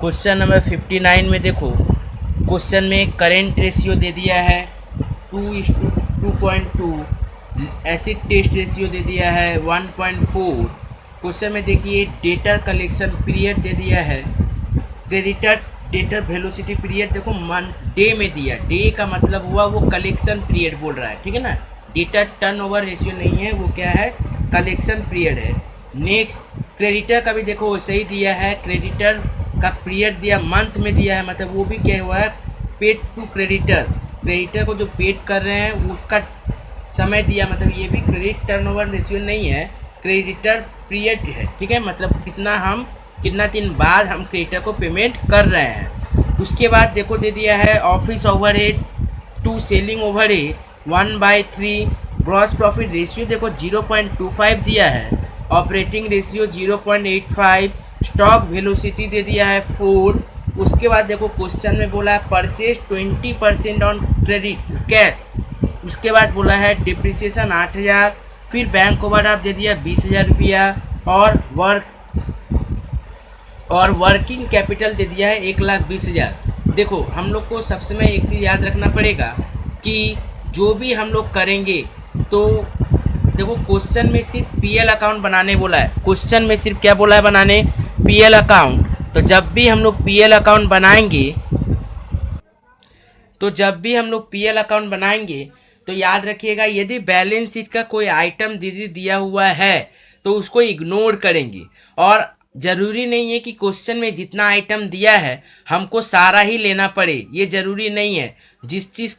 Question number 59 में देखो, question में करेंट रेशियो दे दिया है 2:2.2, एसिड टेस्ट रेशियो दे दिया है 1.4। क्वेश्चन में देखिए डेटर कलेक्शन पीरियड दे दिया है, क्रेडिटर डेटर वेलोसिटी पीरियड देखो मंथ डे में दिया, डे का मतलब हुआ वो कलेक्शन पीरियड बोल रहा है, ठीक है ना। डेटर टर्नओवर रेशियो नहीं है, वो क्या है, कलेक्शन पीरियड है। नेक्स्ट क्रेडिटर का भी देखो वैसे ही दिया है, क्रेडिटर का पीरियड दिया मंथ में दिया है, मतलब वो भी क्या हुआ है, पेड टू क्रेडिटर, क्रेडिटर को जो पेड कर रहे हैं उसका समय दिया, मतलब ये भी क्रेडिट टर्नओवर रेशियो नहीं है, क्रेडिटर पीरियड है, ठीक है, मतलब कितना दिन बाद हम क्रेडिटर को पेमेंट कर रहे हैं। उसके बाद देखो दे दिया है office overhead to selling overhead 1/3, gross profit ratio देखो 0.25 दिया है, ऑपरेटिंग रेशियो 0.85, स्टॉक वेलोसिटी दे दिया है 4। उसके बाद देखो क्वेश्चन में बोला है परचेज 20% ऑन क्रेडिट कैश, उसके बाद बोला है डिप्रिसिएशन 8,000, फिर बैंक ओवरड्राफ्ट दे दिया 20,000 रुपया, और वर्किंग कैपिटल दे दिया है 1,20,000। देखो हम लोग को सबसे में एक चीज़ याद रखना पड़ेगा कि जो भी हम लोग करेंगे तो देखो क्वेश्चन में सिर्फ पीएल अकाउंट बनाने बोला है, क्वेश्चन में सिर्फ क्या बोला है, बनाने पीएल अकाउंट। तो जब भी हम लोग पीएल अकाउंट बनाएंगे तो याद रखिएगा यदि बैलेंस शीट का कोई आइटम दिया हुआ है तो उसको इग्नोर करेंगे, और ज़रूरी नहीं है कि क्वेश्चन में जितना आइटम दिया है हमको सारा ही लेना पड़े, ये ज़रूरी नहीं है। जिस चीज़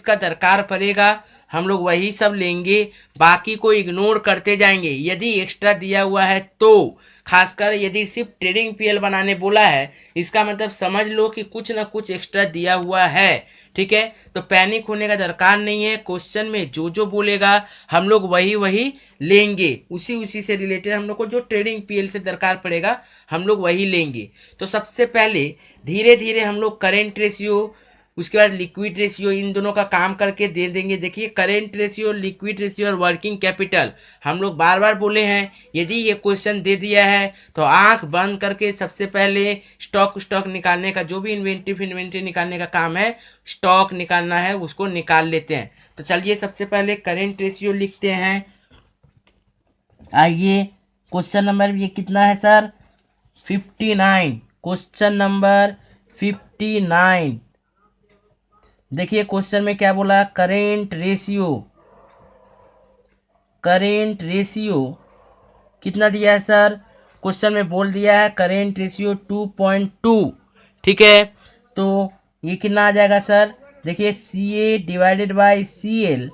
का दरकार पड़ेगा हम लोग वही सब लेंगे, बाकी को इग्नोर करते जाएंगे। यदि एक्स्ट्रा दिया हुआ है तो, खासकर यदि सिर्फ ट्रेडिंग पीएल बनाने बोला है, इसका मतलब समझ लो कि कुछ ना कुछ एक्स्ट्रा दिया हुआ है, ठीक है। तो पैनिक होने का दरकार नहीं है, क्वेश्चन में जो बोलेगा हम लोग वही लेंगे, उसी से रिलेटेड हम लोग को जो ट्रेडिंग पीएल से दरकार पड़ेगा हम लोग वही लेंगे। तो सबसे पहले धीरे धीरे हम लोग करेंट रेशियो, उसके बाद लिक्विड रेशियो, इन दोनों का काम करके दे देंगे। देखिए करेंट रेशियो, लिक्विड रेशियो और वर्किंग कैपिटल हम लोग बार बार बोले हैं, यदि ये क्वेश्चन दे दिया है तो आंख बंद करके सबसे पहले स्टॉक निकालने का, जो भी इन्वेंट्री निकालने का काम है, स्टॉक निकालना है उसको निकाल लेते हैं। तो चलिए सबसे पहले करेंट रेशियो लिखते हैं। आइए क्वेश्चन नंबर ये कितना है सर, 59, क्वेश्चन नंबर 59। देखिए क्वेश्चन में क्या बोला, करेंट रेशियो कितना दिया है सर, क्वेश्चन में बोल दिया है करेंट रेशियो 2.2, ठीक है। तो ये कितना आ जाएगा सर, देखिए CA divided by CL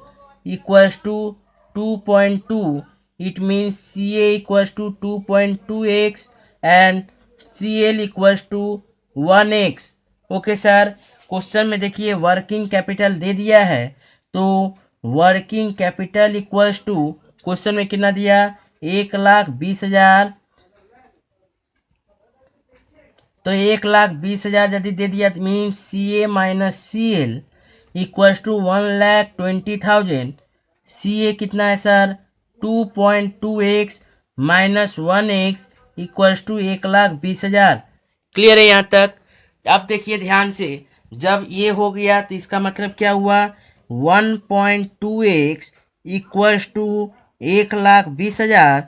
equals to 2.2, it means CA equals to 2.2x and CL equals to 1x। Okay sir, question में देखिए वर्किंग कैपिटल दे दिया है, तो working capital equals to, question में कितना दिया, 1,20,000, तो 1,20,000 यदि दे दिया तो means CA minus CL equals to 1,20,000। CA कितना है sir, 2.2x minus 1x equals to 1,20,000। Clear है यहाँ तक। अब देखिए ध्यान से, जब ये हो गया तो इसका मतलब क्या हुआ, 1.2x equals to 1,20,000,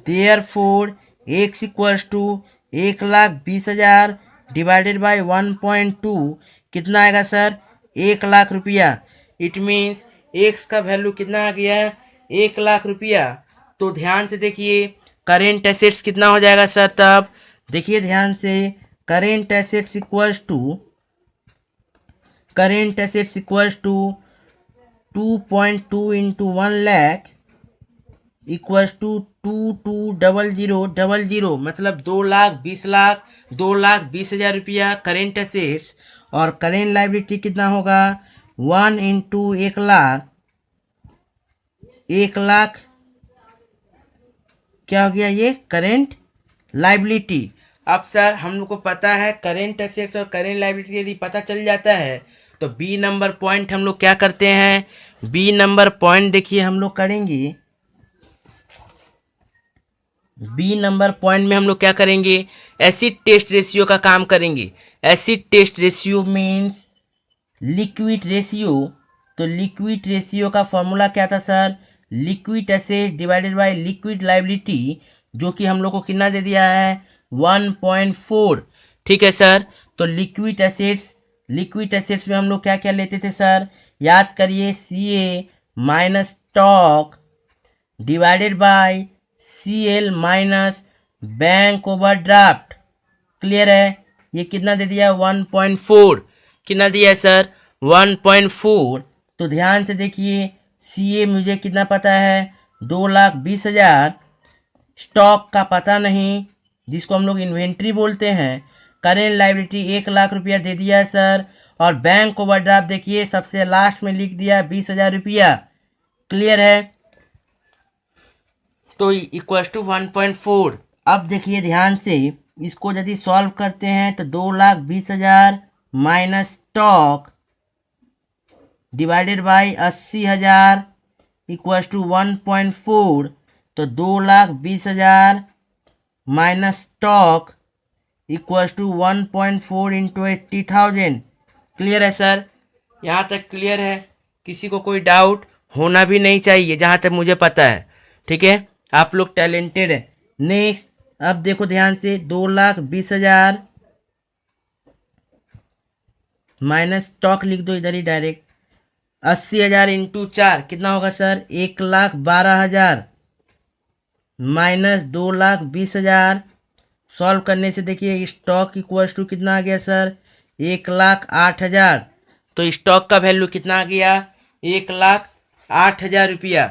therefore x equals to 1,20,000 divided by 1.2 कितना आएगा सर, 1,00,000 रुपया। इट मीन्स x का वैल्यू कितना आ गया है, 1,00,000 रुपया। तो ध्यान से देखिए करेंट एसेट्स कितना हो जाएगा सर, तब देखिए ध्यान से, current assets equals to 2.2 into 1,00,000 equals to 220000, मतलब 2,20,00,000, 2,20,000 रुपया करेंट एसेट्स। और करेंट लायबिलिटी कितना होगा, 1 इंटू 1,00,000, 1,00,000 क्या हो गया, ये करेंट लायबिलिटी। अब सर हम लोग को पता है करेंट एसेट्स और करेंट लायबिलिटी यदि पता चल जाता है तो बी नंबर पॉइंट हम लोग क्या करते हैं, बी नंबर पॉइंट देखिए हम लोग करेंगे, बी नंबर पॉइंट में हम लोग क्या करेंगे, एसिड टेस्ट रेशियो का काम करेंगे। Acid test ratio means liquid ratio. तो लिक्विड रेशियो का फॉर्मूला क्या था sir, liquid acid divided by liquid liability, जो कि हम लोग को कितना दे दिया है 1.4। ठीक है सर। तो लिक्विड एसिड्स में हम लोग क्या क्या लेते थे सर, याद करिए, Ca minus stock divided by Cl minus bank overdraft. Clear है। ये कितना दे दिया 1.4। कितना दिया है सर 1.4। तो ध्यान से देखिए, Ca मुझे कितना पता है 2,20,000, स्टॉक का पता नहीं जिसको हम लोग इन्वेंट्री बोलते हैं, करेंट लायबिलिटी 1,00,000 रुपया दे दिया है सर, और बैंक ओवरड्राफ्ट देखिए सबसे लास्ट में लिख दिया 20,000 रुपया। क्लियर है। तो इक्वल टू 1.4। अब देखिए ध्यान से, इसको यदि सॉल्व करते हैं तो 2,20,000 minus stock divided by 80,000 equal to 1.4। तो 2,20,000 minus stock equal to 1.4 into 80,000। Clear है सर, यहाँ तक क्लियर है? किसी को कोई डाउट होना भी नहीं चाहिए जहाँ तक मुझे पता है। ठीक है, आप लोग टैलेंटेड है। नेक्स्ट, अब देखो ध्यान से, 2,20,000 माइनस स्टॉक लिख दो इधर ही डायरेक्ट, 80,000 इंटू 4 कितना होगा सर 1,12,000 माइनस 2,20,000। सॉल्व करने से देखिए स्टॉक इक्वल टू कितना आ गया सर 1,08,000। तो स्टॉक का वैल्यू कितना आ गया 1,08,000 रुपया।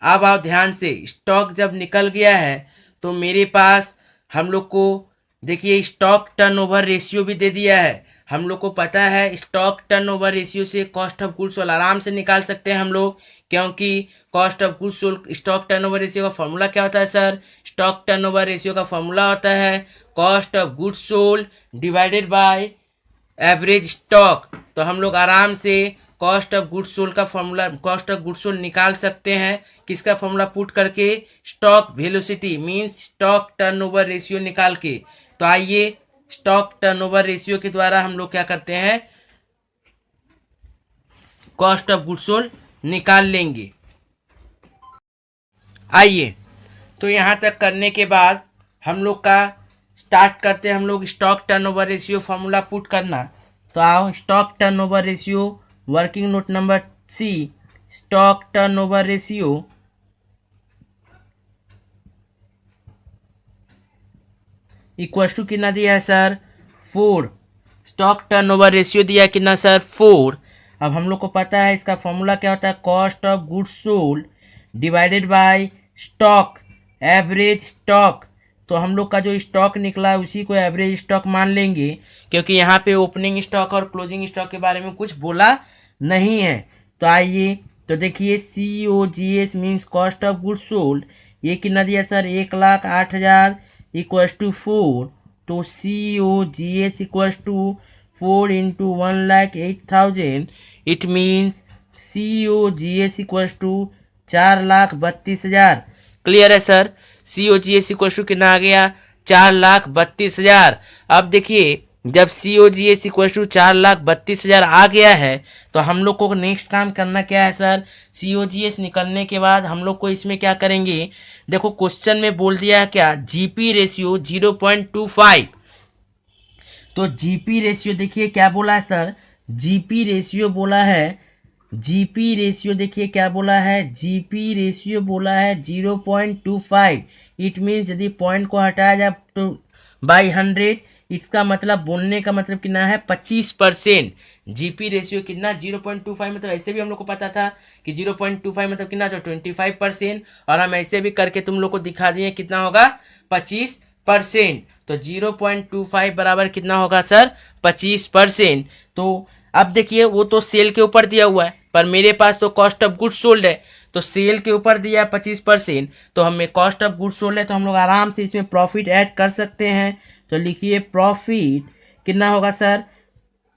अब आओ ध्यान से, स्टॉक जब निकल गया है तो मेरे पास हम लोग को देखिए स्टॉक टर्नओवर रेशियो भी दे दिया है। हम लोग को पता है स्टॉक टर्नओवर रेशियो से कॉस्ट ऑफ गुड्स सोल्ड आराम से निकाल सकते हैं हम लोग, क्योंकि cost of goods sold stock turnover ratio का फॉर्मूला क्या होता है सर, स्टॉक टर्नओवर रेशियो का फॉर्मूला होता है cost of goods sold divided by average stock. तो हम लोग आराम से कॉस्ट ऑफ गुड्स सोल्ड का formula, cost of goods sold निकाल सकते हैं किसका फॉर्मूला पुट करके, stock velocity means stock turnover ratio निकाल के। तो आइए स्टॉक टर्नओवर रेशियो के द्वारा हम लोग क्या करते हैं, कॉस्ट ऑफ गुड्स सोल्ड निकाल लेंगे। आइए, तो यहाँ तक करने के बाद हम लोग का स्टार्ट करते हैं हम लोग stock turnover ratio formula put करना। तो आओ, stock turnover ratio working note number C, stock turnover ratio equal to कितना दिया है सर 4। स्टॉक टर्नओवर रेशियो दिया कितना सर 4। अब हम लोग को पता है इसका फॉर्मूला क्या होता है, cost of goods sold divided bye stock average stock. तो हम लोग का जो स्टॉक निकला है उसी को एवरेज स्टॉक मान लेंगे, क्योंकि यहाँ पे ओपनिंग स्टॉक और क्लोजिंग स्टॉक के बारे में कुछ बोला नहीं है। तो आइए, तो देखिए COGS means cost of goods sold, ये कितना दिया सर 1,08,000 इक्वल टू 4। तो COGS equal to 4 into 1,08,000, it means COGS equal to 4,32,000। Clear है सर, COGS इक्वल टू कितना आ गया 4,32,000। अब देखिए जब COGS इक्वल टू 4,32,000 आ गया है तो हम लोग को नेक्स्ट काम करना क्या है सर, COGS निकलने के बाद हम लोग को इसमें क्या करेंगे, देखो क्वेश्चन में बोल दिया है क्या, GP रेशियो 0.25। तो GP रेशियो देखिए क्या बोला है सर, GP रेशियो बोला है, GP रेशियो देखिए क्या बोला है, GP रेशियो बोला है 0.25। इट मीन्स यदि पॉइंट को हटाया जाए तो बाई 100, इसका मतलब बोलने का मतलब कितना है 25%। GP रेशियो कितना 0.25, मतलब ऐसे भी हम लोग को पता था कि 0.25 मतलब कितना तो 25%, और हम ऐसे भी करके तुम लोग को दिखा दिए कितना होगा 25%। तो 0.25 बराबर कितना होगा सर 25%। तो अब देखिए वो तो सेल के ऊपर दिया हुआ है, पर मेरे पास तो कॉस्ट ऑफ गुड्स सोल्ड है, तो सेल के ऊपर दिया है 25%, तो हमें कॉस्ट ऑफ गुड्स सोल्ड है, तो हम लोग आराम से इसमें प्रॉफिट ऐड कर सकते हैं। तो लिखिए प्रॉफिट कितना होगा सर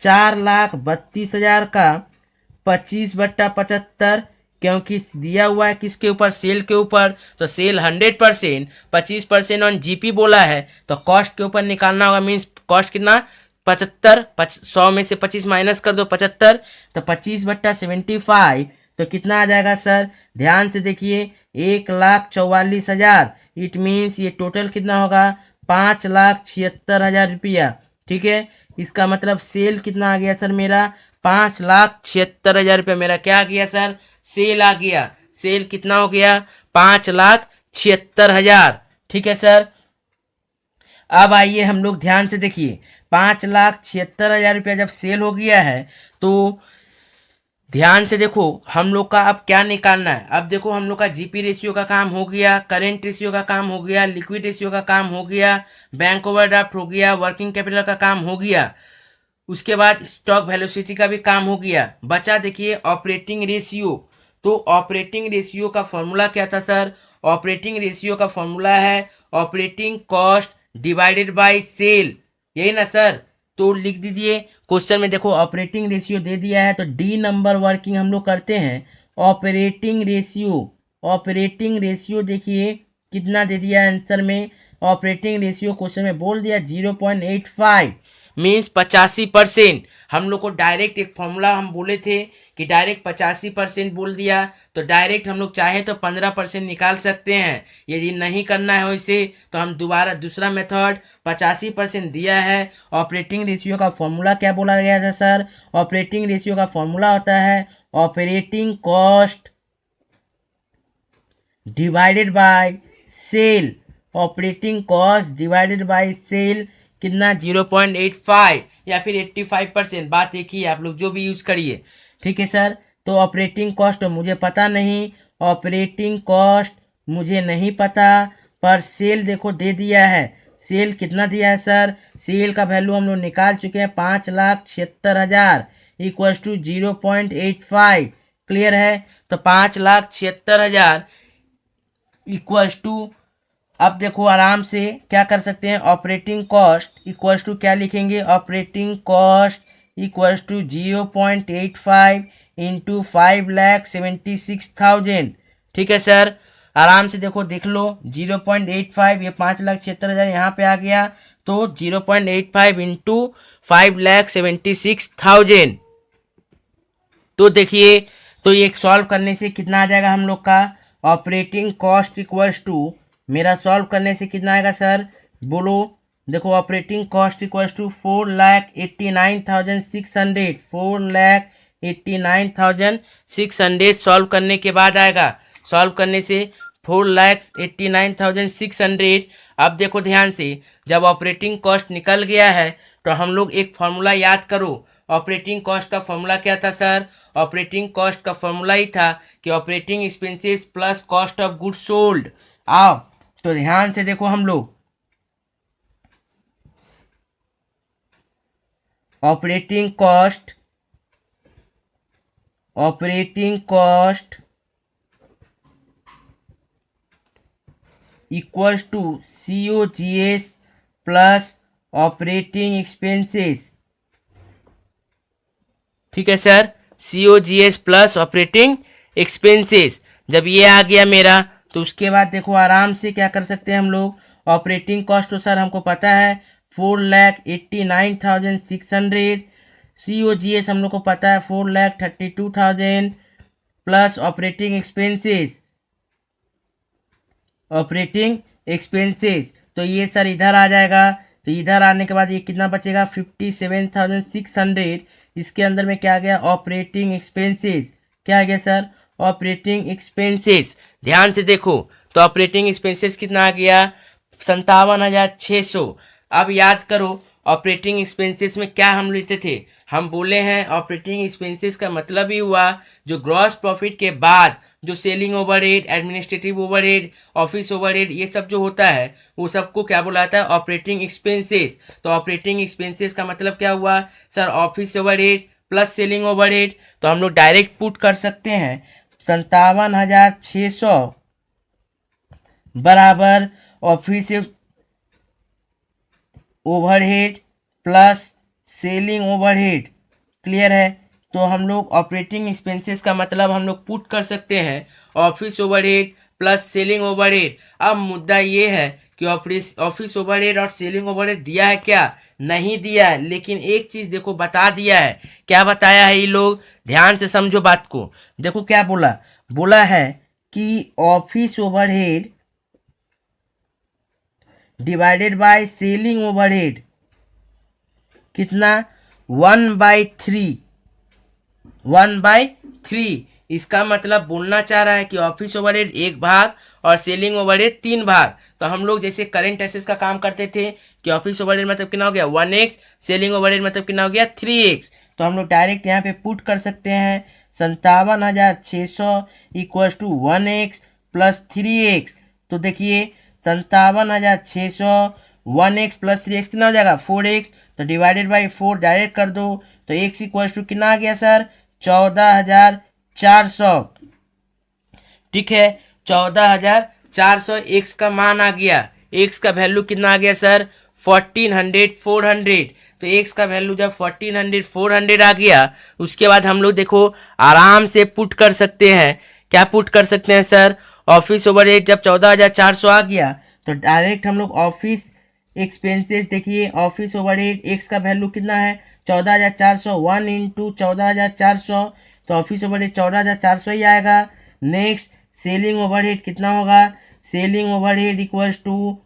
4,32,000 का 25/75 क्योंकि दिया हुआ है किसके ऊपर, सेल के ऊपर, तो सेल 100%, 25% ऑन जीपी बोला है, तो कॉस्ट के ऊपर निकालना होगा। मीन्स कॉस्ट कितना, 75, 100 में से 25 माइनस कर दो, 75, तो 25/75, तो कितना आ जाएगा सर, ध्यान से देखिए, 1,44,000। इट मीन्स ये टोटल कितना होगा, 5,76,000 रुपया। ठीक है, इसका मतलब सेल कितना आ गया सर मेरा, 5,76,000 रुपया मेरा क्या आ गया सर, सेल आ गया। सेल कितना हो गया, 5,76,000। ठीक है सर, अब आइए हम लोग ध्यान से देखिए, 5,76,000 रुपया जब सेल हो गया है, तो ध्यान से देखो हम लोग का अब क्या निकालना है। अब देखो हम लोग का जीपी रेशियो का काम हो गया, करेंट रेशियो का काम हो गया, लिक्विड रेशियो का काम हो गया, बैंक ओवरड्राफ्ट हो गया, वर्किंग कैपिटल का काम हो गया, उसके बाद स्टॉक वेलोसिटी का भी काम हो गया। बचा देखिए ऑपरेटिंग रेशियो। तो ऑपरेटिंग रेशियो का फॉर्मूला क्या था सर, ऑपरेटिंग रेशियो का फॉर्मूला है operating cost divided by sale, यही ना सर। तो लिख दीजिए, क्वेश्चन में देखो ऑपरेटिंग रेशियो दे दिया है, तो डी नंबर वर्किंग हम लोग करते हैं। ऑपरेटिंग रेशियो, ऑपरेटिंग रेशियो देखिए कितना दे दिया है आंसर में, ऑपरेटिंग रेशियो क्वेश्चन में बोल दिया 0.85, मीन्स 85%। हम लोग को डायरेक्ट एक फॉर्मूला हम बोले थे कि डायरेक्ट 85% बोल दिया, तो डायरेक्ट हम लोग चाहे तो 15% निकाल सकते हैं। यदि नहीं करना है वैसे तो हम दोबारा दूसरा मेथड, 85% दिया है, ऑपरेटिंग रेशियो का फॉर्मूला क्या बोला गया था सर, ऑपरेटिंग रेशियो का फॉर्मूला होता है operating cost divided by sale, operating cost divided by sale कितना, 0.85 या फिर 85%, बात एक ही है, आप लोग जो भी यूज करिए। ठीक है सर, तो ऑपरेटिंग कॉस्ट मुझे पता नहीं, ऑपरेटिंग कॉस्ट मुझे नहीं पता, पर सेल देखो दे दिया है। सेल कितना दिया है सर, सेल का वैल्यू हम लोग निकाल चुके हैं, 5,76,000 इक्वल्स टू 0.85। क्लियर है, तो 5,76,000 इक्वल्स टू, अब देखो आराम से क्या कर सकते हैं, ऑपरेटिंग कॉस्ट इक्वल्स टू क्या लिखेंगे, operating cost equals to 0.85 into 5,76,000। ठीक है सर, आराम से देखो देख लो, 0.85, ये 5,76,000 यहाँ पे आ गया, तो 0.85 इंटू 5,76,000। तो देखिए, तो ये सॉल्व करने से कितना आ जाएगा हम लोग का, ऑपरेटिंग कॉस्ट इक्वल्स टू, मेरा सॉल्व करने से कितना आएगा सर, बोलो, देखो operating cost equals to 4,89,600, 4,89,600 solve करने के बाद आएगा, सॉल्व करने से 4,89,600। अब देखो ध्यान से, जब ऑपरेटिंग कॉस्ट निकल गया है तो हम लोग एक फॉर्मूला याद करो। ऑपरेटिंग कॉस्ट का फॉर्मूला क्या था सर, ऑपरेटिंग कॉस्ट का फॉर्मूला ही था कि operating expenses plus cost of goods sold. आओ तो ध्यान से देखो हम लोग, operating cost equals to COGS plus operating expenses. ठीक है sir, COGS plus operating expenses. जब ये आ गया मेरा, तो उसके बाद देखो आराम से क्या कर सकते हैं हम लोग, ऑपरेटिंग कॉस्ट तो सर हमको पता है 4,89,600, COGS हम लोग को पता है 4,32,000 प्लस ऑपरेटिंग एक्सपेंसेस, तो ये सर इधर आ जाएगा। तो इधर आने के बाद ये कितना बचेगा, 57,600। इसके अंदर में क्या आ गया, ऑपरेटिंग एक्सपेंसेस, क्या आ गया सर, ऑपरेटिंग एक्सपेंसेस। ध्यान से देखो, तो ऑपरेटिंग एक्सपेंसेस कितना आ गया, 57,600। अब याद करो ऑपरेटिंग एक्सपेंसेस में क्या हम लेते थे, हम बोले हैं ऑपरेटिंग एक्सपेंसेस का मतलब ही हुआ जो ग्रॉस प्रॉफिट के बाद जो selling overhead, administrative overhead, office overhead, ये सब जो होता है वो सबको क्या बुलाता है, ऑपरेटिंग एक्सपेंसेस। तो ऑपरेटिंग एक्सपेंसेस का मतलब क्या हुआ sir, office overhead plus selling overhead. तो हम लोग डायरेक्ट पुट कर सकते हैं 57,600 बराबर office overhead plus selling overhead. Clear है, तो हम लोग ऑपरेटिंग एक्सपेंसेस का मतलब हम लोग पुट कर सकते हैं office overhead plus selling overhead. अब मुद्दा ये है कि ऑफिस ओवरहेड और सेलिंग ओवरहेड दिया है क्या? नहीं दिया है, लेकिन एक चीज देखो बता दिया है। क्या बताया है ये लोग? ध्यान से समझो बात को। देखो क्या बोला, बोला है कि office overhead divided by selling overhead कितना? 1/3। 1/3। इसका मतलब बोलना चाह रहा है कि ऑफिस ओवरहेड 1 भाग और सेलिंग ओवरहेड 3 भाग। तो हम लोग जैसे करंट एसेट्स का काम करते थे कि ऑफिस ओवरहेड मतलब कितना हो गया 1x, सेलिंग ओवरहेड मतलब कितना हो गया 3x। तो हम लोग डायरेक्ट यहाँ पे पुट कर सकते हैं 57,600 equal to 1x plus 3x। तो देखिए 57,600 1x प्लस 3x कितना हो जाएगा 4x। तो डिवाइडेड बाई 4 डायरेक्ट कर दो तो x इक्वल टू कितना आ गया सर 14,400। ठीक है, 14,400 x का मान आ गया। x का वैल्यू कितना आ गया सर 1400 400। तो x का वैल्यू जब 1400 400 आ गया, उसके बाद हम लोग देखो आराम से पुट कर सकते हैं। क्या पुट कर सकते हैं सर? ऑफिस ओवरहेड जब 14,400 आ गया तो डायरेक्ट हम लोग ऑफिस एक्सपेंसेस, देखिए ऑफिस ओवरहेड x का वैल्यू कितना है 14,400, 1 इंटू 14,400। तो ऑफिस ओवरहेड 14,400 ही आएगा। नेक्स्ट सेलिंग ओवरहेड कितना होगा? Selling overhead equals to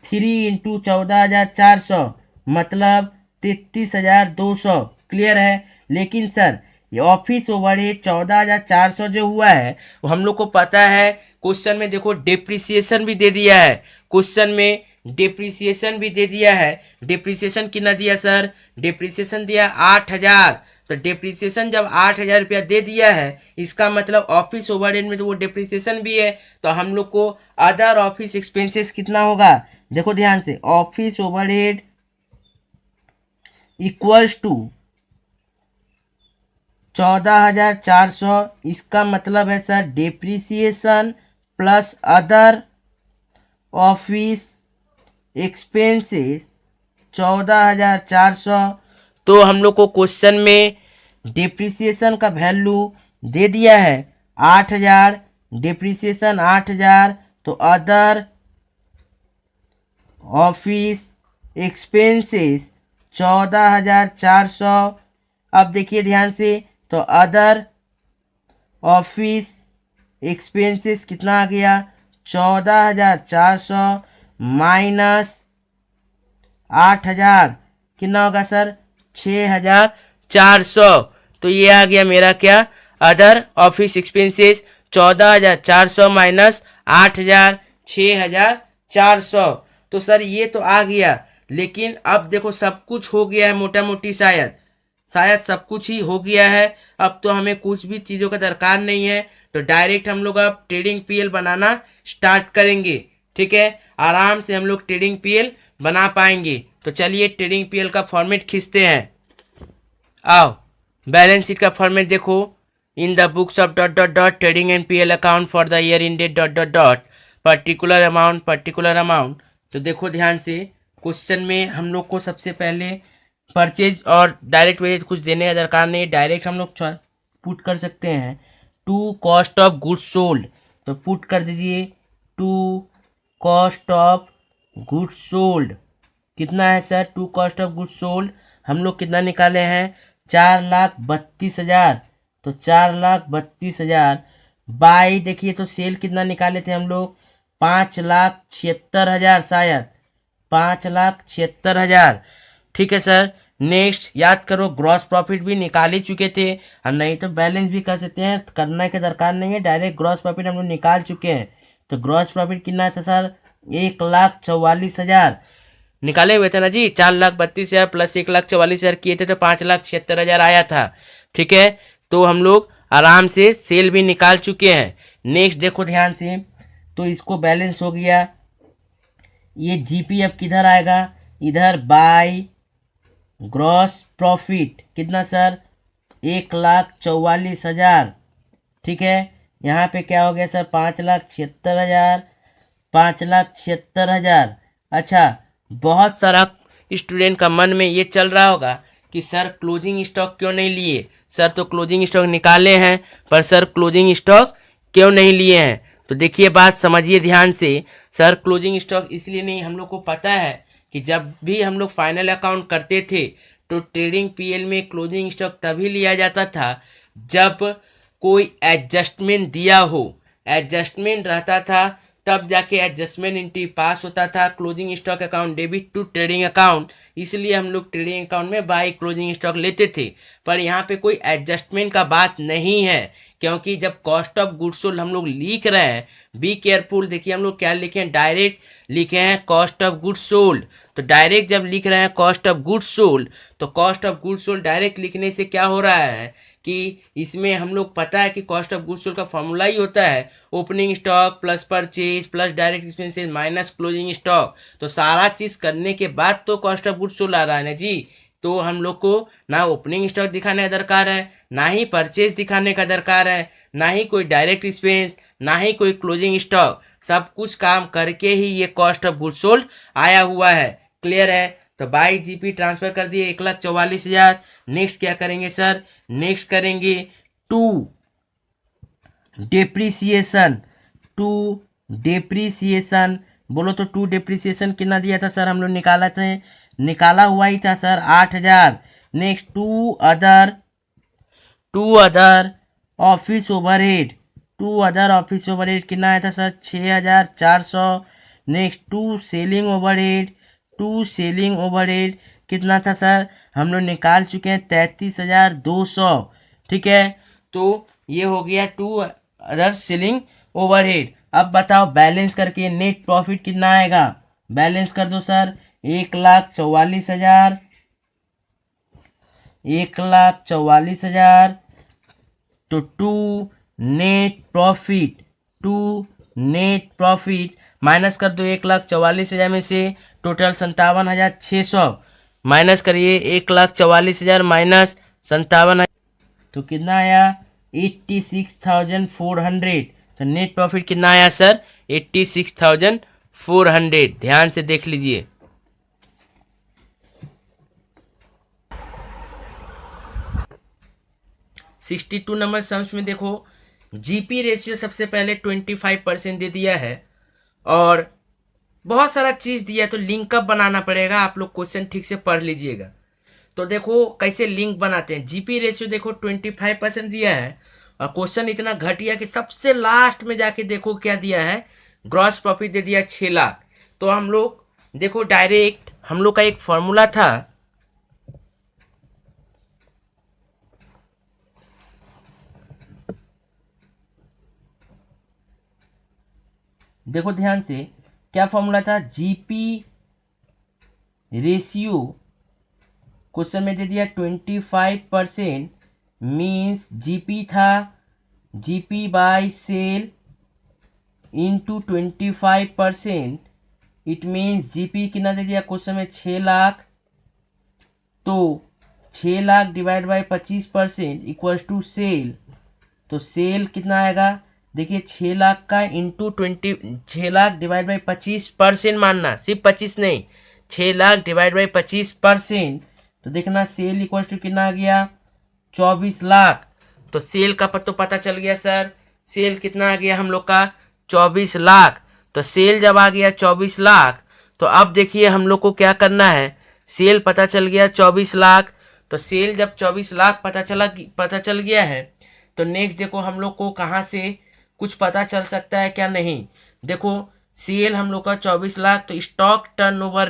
3 into 14,400 मतलब 33,200। क्लियर है? लेकिन सर ये ऑफिस ओवरहेड 14,400 जो हुआ है वो हम लोग को पता है, क्वेश्चन में देखो डिप्रिसिएशन भी दे दिया है। क्वेश्चन में डिप्रिसिएशन भी दे दिया है। डिप्रिसिएशन कितना दिया सर? डिप्रिसिएशन दिया 8,000। तो डिप्रिसिएशन जब 8,000 रुपया दे दिया है, इसका मतलब ऑफिस ओवरहेड में तो वो डिप्रिसिएशन भी है। तो हम लोग को अदर ऑफिस एक्सपेंसेस कितना होगा? देखो ध्यान से, ऑफिस ओवरहेड इक्वल्स टू 14,400। इसका मतलब है sir depreciation plus other office expenses 14,400। तो हम लोग को क्वेश्चन में डिप्रिसिएशन का वैल्यू दे दिया है 8,000, डिप्रिसिएशन 8,000। तो अदर ऑफिस एक्सपेंसेस 14,400। अब देखिए ध्यान से, तो अदर ऑफिस एक्सपेंसेस कितना आ गया 14,400 माइनस 8,000 कितना होगा सर 6,400। तो ये आ गया मेरा क्या अदर ऑफिस एक्सपेंसेस 14,400 माइनस 8,000 6,400। तो सर ये तो आ गया, लेकिन अब देखो सब कुछ हो गया है मोटा मोटी, शायद सब कुछ ही हो गया है। अब तो हमें कुछ भी चीज़ों का दरकार नहीं है। तो डायरेक्ट हम लोग अब ट्रेडिंग पीएल बनाना स्टार्ट करेंगे। ठीक है, आराम से हम लोग ट्रेडिंग पीएल बना पाएंगे। तो चलिए ट्रेडिंग पीएल का फॉर्मेट खींचते हैं। आओ बैलेंस शीट का फॉर्मेट देखो। In the books of dot dot dot trading and PL account for the year ended dot dot dot particular amount. तो देखो ध्यान से, क्वेश्चन में हम लोग को सबसे पहले परचेज और डायरेक्ट वेज कुछ देने का दरकार नहीं, डायरेक्ट हम लोग पुट कर सकते हैं to cost of goods sold. तो पुट कर दीजिए to cost of goods sold कितना है sir? To cost of goods sold हम लोग कितना निकाले हैं 4,32,000। तो 4,32,000 बाई, देखिए तो सेल कितना निकाले थे हम लोग 5,76,000, शायद 5,76,000। ठीक है सर। नेक्स्ट याद करो ग्रॉस प्रॉफिट भी निकाल ही चुके थे, और नहीं तो बैलेंस भी कर सकते हैं, करने की दरकार नहीं है, डायरेक्ट ग्रॉस प्रॉफिट हम लोग निकाल चुके हैं। तो ग्रॉस प्रॉफिट कितना था सर 1,44,000 निकाले हुए थे ना जी। 4,32,000 प्लस 1,44,000 किए थे तो 5,76,000 आया था। ठीक है, तो हम लोग आराम से सेल भी निकाल चुके हैं। नेक्स्ट देखो ध्यान से, तो इसको बैलेंस हो गया। ये जीपी अब किधर आएगा? इधर बाय ग्रॉस प्रॉफिट कितना सर 1,44,000। ठीक है, यहाँ पे क्या हो गया सर 5,76,000, 5,76,000। अच्छा, बहुत सारा स्टूडेंट का मन में ये चल रहा होगा कि सर क्लोजिंग स्टॉक क्यों नहीं लिए, सर तो क्लोजिंग स्टॉक निकाले हैं पर सर क्लोजिंग स्टॉक क्यों नहीं लिए हैं। तो देखिए बात समझिए ध्यान से, सर क्लोजिंग स्टॉक इसलिए नहीं, हम लोग को पता है कि जब भी हम लोग फाइनल अकाउंट करते थे तो ट्रेडिंग पीएल में क्लोजिंग स्टॉक तभी लिया जाता था जब कोई एडजस्टमेंट दिया हो, एडजस्टमेंट रहता था तब जाके एडजस्टमेंट एंट्री पास होता था, closing stock account debit to trading account. इसलिए हम लोग ट्रेडिंग अकाउंट में बाय क्लोजिंग स्टॉक लेते थे। पर यहाँ पे कोई एडजस्टमेंट का बात नहीं है, क्योंकि जब कॉस्ट ऑफ गुड्स सोल्ड हम लोग लिख रहे हैं, बी केयरफुल, देखिए हम लोग क्या लिखे हैं, डायरेक्ट लिखे हैं कॉस्ट ऑफ गुड्स सोल्ड। तो डायरेक्ट जब लिख रहे हैं कॉस्ट ऑफ गुड्स सोल्ड, तो cost of goods sold direct लिखने से क्या हो रहा है कि इसमें हम लोग पता है कि कॉस्ट ऑफ गुड्स सोल्ड का फॉर्मूला ही होता है opening stock plus purchase plus direct expenses minus closing stock. तो सारा चीज करने के बाद तो कॉस्ट ऑफ गुड्स सोल्ड आ रहा है ना जी। तो हम लोग को ना ओपनिंग स्टॉक दिखाने का दरकार है, ना ही परचेज दिखाने का दरकार है, ना ही कोई डायरेक्ट एक्सपेंस, ना ही कोई क्लोजिंग स्टॉक। सब कुछ काम करके ही ये कॉस्ट ऑफ गुड्स सोल्ड आया हुआ है। क्लियर है? तो बाई जीपी ट्रांसफर कर दिए 1,44,000। नेक्स्ट क्या करेंगे सर, नेक्स्ट करेंगे टू डेप्रीसिएशन। टू डेप्रीसिएशन बोलो तो टू डेप्रीसिएशन कितना दिया था सर, हम लोग निकाला हुआ ही था sir 8,000। Next to other office overhead, to other office overhead कितना आया था sir 6,400। Next to selling overhead, to selling overhead कितना था सर, हम लोग निकाल चुके हैं 33,200। ठीक है, तो ये हो गया टू अदर सेलिंग ओवरहेड। अब बताओ बैलेंस करके नेट प्रॉफिट कितना आएगा, बैलेंस कर दो सर 1,44,000, 1,44,000। तो टू नेट प्रॉफिट माइनस कर दो 1,44,000 में से टोटल 57,600 माइनस करिए 1,44,000 माइनस 57,000 तो कितना आया 86,400। तो नेट प्रॉफिट कितना आया सर 86,400। ध्यान से देख लीजिए। सिक्सटी 62 नंबर सम्स में देखो जीपी रेशियो सबसे पहले 25% दे दिया है और बहुत सारा चीज दिया है, तो लिंकअप बनाना पड़ेगा। आप लोग क्वेश्चन ठीक से पढ़ लीजिएगा। तो देखो कैसे लिंक बनाते हैं। जीपी रेशियो देखो 25% दिया है और क्वेश्चन इतना घटिया कि सबसे लास्ट में जाके देखो क्या दिया है, ग्रॉस प्रॉफिट दे दिया 6 लाख। तो हम लोग देखो डायरेक्ट हम लोग का एक फॉर्मूला था, देखो ध्यान से क्या फॉर्मूला था, जीपी रेशियो क्वेश्चन में दे दिया 25% मीन्स जीपी था GP by sale into 25%। It means GP कितना दे दिया क्वेश्चन में 6 लाख। तो 6 lakh divide by 25% equals to sale. तो सेल कितना आएगा, देखिए 6 लाख का इंटू 6 लाख डिवाइड बाई 25% मानना, सिर्फ 25 नहीं, 6 लाख डिवाइड बाई 25%। तो देखना सेल इक्वल टू कितना आ गया 24 लाख। तो सेल का तो पता चल गया सर, सेल कितना आ गया हम लोग का 24 लाख। तो सेल जब आ गया 24 लाख, तो अब देखिए हम लोग को क्या करना है, सेल पता चल गया 24 लाख। तो सेल जब 24 लाख पता चल गया है, तो नेक्स्ट देखो हम लोग को कहाँ से कुछ पता चल सकता है क्या, नहीं। देखो सीएल हम लोग का 24 लाख, तो स्टॉक टर्नओवर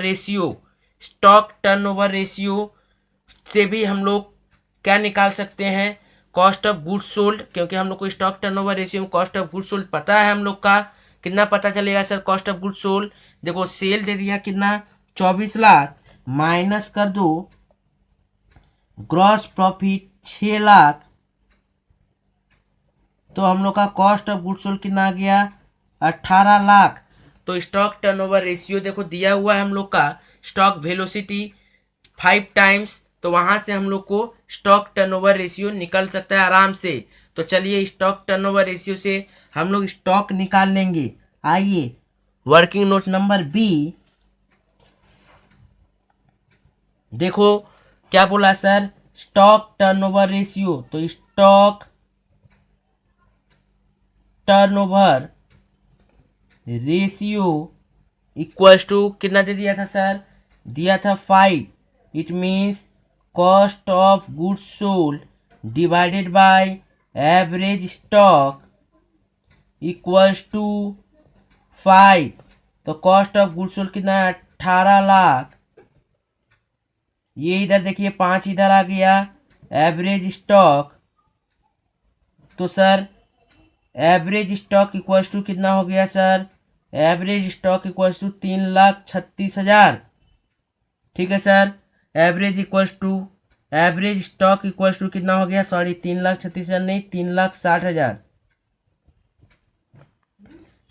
रेशियो से भी हम लोग क्या निकाल सकते हैं, कॉस्ट ऑफ गुड्स सोल्ड। क्योंकि हम लोग को स्टॉक टर्नओवर रेशियो में कॉस्ट ऑफ गुड्स सोल्ड पता है हम लोग का, कितना पता चलेगा sir cost of goods sold. देखो सेल दे दिया कितना 24 लाख, माइनस कर दो ग्रॉस प्रॉफिट 6 लाख, तो हम लोग का कॉस्ट ऑफ गुड्स सोल्ड कितना आ गया 18 लाख। तो स्टॉक टर्नओवर रेशियो देखो दिया हुआ है हम लोग का, स्टॉक वेलोसिटी 5 टाइम्स, तो वहां से हम लोग को स्टॉक टर्नओवर रेशियो निकल सकता है आराम से। तो चलिए स्टॉक टर्नओवर रेशियो से हम लोग स्टॉक निकाल लेंगे। आइए वर्किंग नोट नंबर बी, देखो क्या बोला सर, स्टॉक टर्नओवर रेशियो, तो stock turnover ratio equals to कितना दे दिया था सर, दिया था 5। It means cost of goods sold divided by average stock equals to 5। तो कॉस्ट ऑफ गुड्स सोल्ड कितना है, 18 लाख। ये इधर देखिए 5 इधर आ गया, एवरेज स्टॉक, तो sir average stock equals to कितना हो गया sir, average stock equals to 3,36,000। ठीक है sir, average equals to average stock equals to कितना हो गया, सॉरी 3,36,000 नहीं, 3,60,000।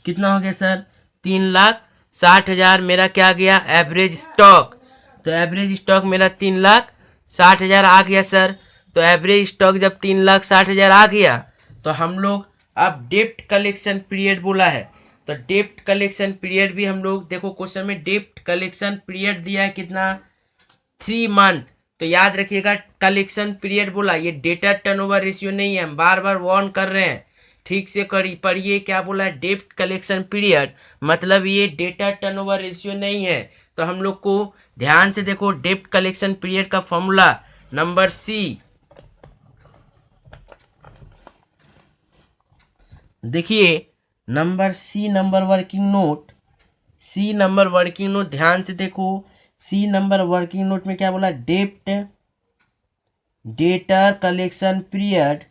कितना हो गया सर, 3,60,000 मेरा क्या गया एवरेज स्टॉक। तो एवरेज स्टॉक मेरा 3,60,000 आ गया सर। तो एवरेज स्टॉक जब 3,60,000 आ गया तो हम लोग अब डेप्ट कलेक्शन पीरियड बोला है, तो डेप्ट कलेक्शन पीरियड भी हम लोग देखो क्वेश्चन में डेप्ट कलेक्शन पीरियड दिया है कितना, 3 मंथ। तो याद रखिएगा कलेक्शन पीरियड बोला, ये डेटा टर्नओवर रेशियो नहीं है, हम बार बार वार्न कर रहे हैं, ठीक से पढ़िए क्या बोला है, डेप्ट कलेक्शन पीरियड, मतलब ये डेटा टर्नओवर रेशियो नहीं है। तो हम लोग को ध्यान से देखो, डेप्ट कलेक्शन पीरियड का फॉर्मूला नंबर सी, देखिए number C, number working note, C number working note, ध्यान से देखो सी नंबर वर्किंग नोट में क्या बोला, डेप्ट debtor collection period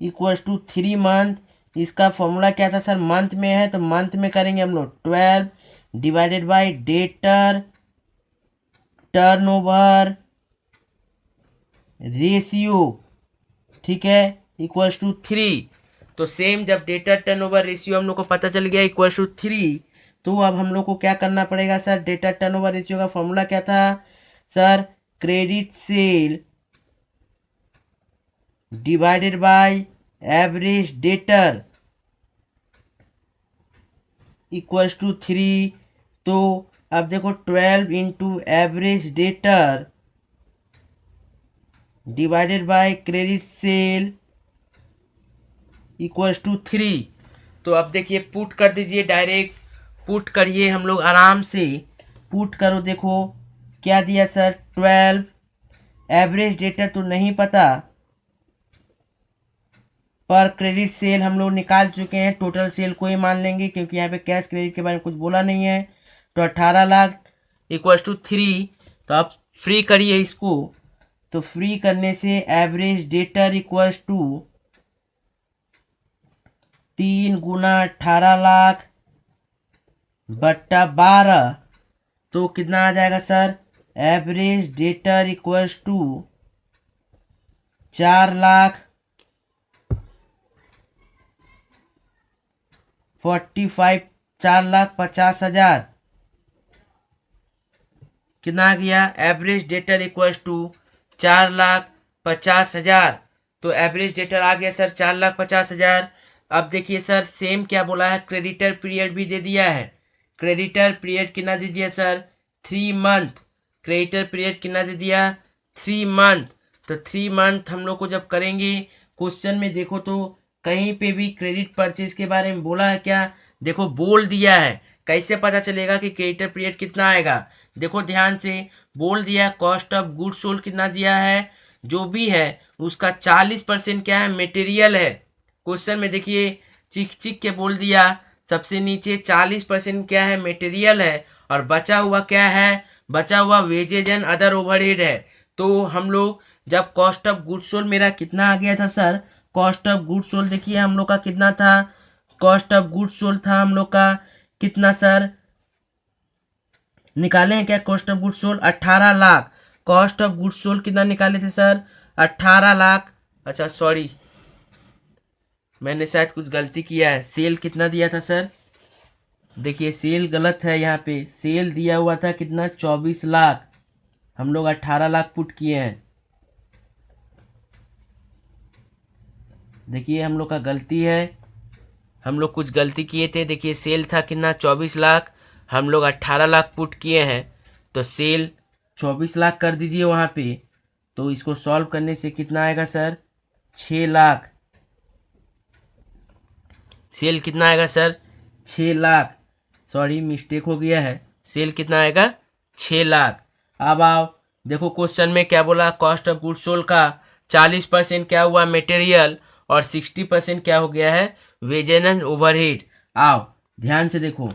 equals to 3 month. इसका फॉर्मूला क्या था सर, मंथ में है तो मंथ में करेंगे हम लोग 12 divided bye debtor turnover ratio, ठीक है, इक्वल्स टू 3। तो सेम जब डेटा टर्नओवर रेशियो हम लोग को पता चल गया इक्वल्स टू 3, तो अब हम लोग को क्या करना पड़ेगा सर, डेटा टर्नओवर रेशियो का फॉर्मूला क्या था sir, credit sale divided by average debtor equals to 3। तो अब देखो 12 into average debtor divided by credit sale equals to 3। तो अब देखिए पुट कर दीजिए, डायरेक्ट पुट करिए, हम लोग आराम से पुट करो। देखो क्या दिया सर, 12, एवरेज डेटर तो नहीं पता, पर क्रेडिट सेल हम लोग निकाल चुके हैं, टोटल सेल को ही मान लेंगे क्योंकि यहाँ पे कैश क्रेडिट के बारे में कुछ बोला नहीं है। तो 18 लाख इक्वल्स टू 3। तो आप फ्री करिए इसको, तो फ्री करने से एवरेज डेटर इक्वल्स टू 3 गुना 18 लाख बट्टा 12, तो कितना आ जाएगा sir, average debtor equals to 4,45, 4,50,000। कितना आ गया, एवरेज डेटर इक्वल्स टू 4,50,000। तो एवरेज डेटर आ गया सर 4,50,000। अब देखिए सर सेम क्या बोला है, क्रेडिटर पीरियड भी दे दिया है। क्रेडिटर पीरियड कितना दे दिया सर, 3 मंथ। क्रेडिटर पीरियड कितना दे दिया, 3 मंथ। तो 3 मंथ हम लोग को जब करेंगे, क्वेश्चन में देखो तो कहीं पे भी क्रेडिट परचेज के बारे में बोला है क्या, देखो बोल दिया है। कैसे पता चलेगा कि क्रेडिटर पीरियड कितना आएगा, देखो ध्यान से बोल दिया, कॉस्ट ऑफ गुड्स सोल्ड कितना दिया है, जो भी है उसका 40% क्या है, मटेरियल है। क्वेश्चन में देखिए चिक चिक के बोल दिया, सबसे नीचे 40% क्या है, मटेरियल है, और बचा हुआ क्या है, बचा हुआ वेजेज एंड अदर ओवरहेड है। तो हम लोग जब कॉस्ट ऑफ गुड्स सोल्ड मेरा कितना आ गया था sir, cost of goods sold देखिए हम लोग का कितना था, कॉस्ट ऑफ गुड्स सोल्ड था हम लोग का कितना सर, निकाले हैं क्या cost of goods sold, 18 lakh. Cost of goods sold कितना निकाले थे सर, 18 लाख। अच्छा सॉरी, मैंने शायद कुछ गलती किया है, सेल कितना दिया था सर, देखिए सेल गलत है, यहाँ पे सेल दिया हुआ था कितना, 24 लाख, हम लोग 18 लाख पुट किए हैं। देखिए हम लोग का गलती है, हम लोग कुछ गलती किए थे। देखिए सेल था कितना 24 लाख, हम लोग 18 लाख पुट किए हैं, तो सेल 24 लाख कर दीजिए वहाँ पे। तो इसको सॉल्व करने से कितना आएगा सर? 6 लाख। सेल कितना आएगा सर? 6 लाख। सॉरी मिस्टेक हो गया है। सेल कितना आएगा? 6 लाख। अब आओ देखो क्वेश्चन में क्या बोला, कॉस्ट ऑफ गुड्स सोल्ड का 40% क्या हुआ? मटेरियल, और 60% क्या हो गया है? Wages and overhead. आओ ध्यान से देखो,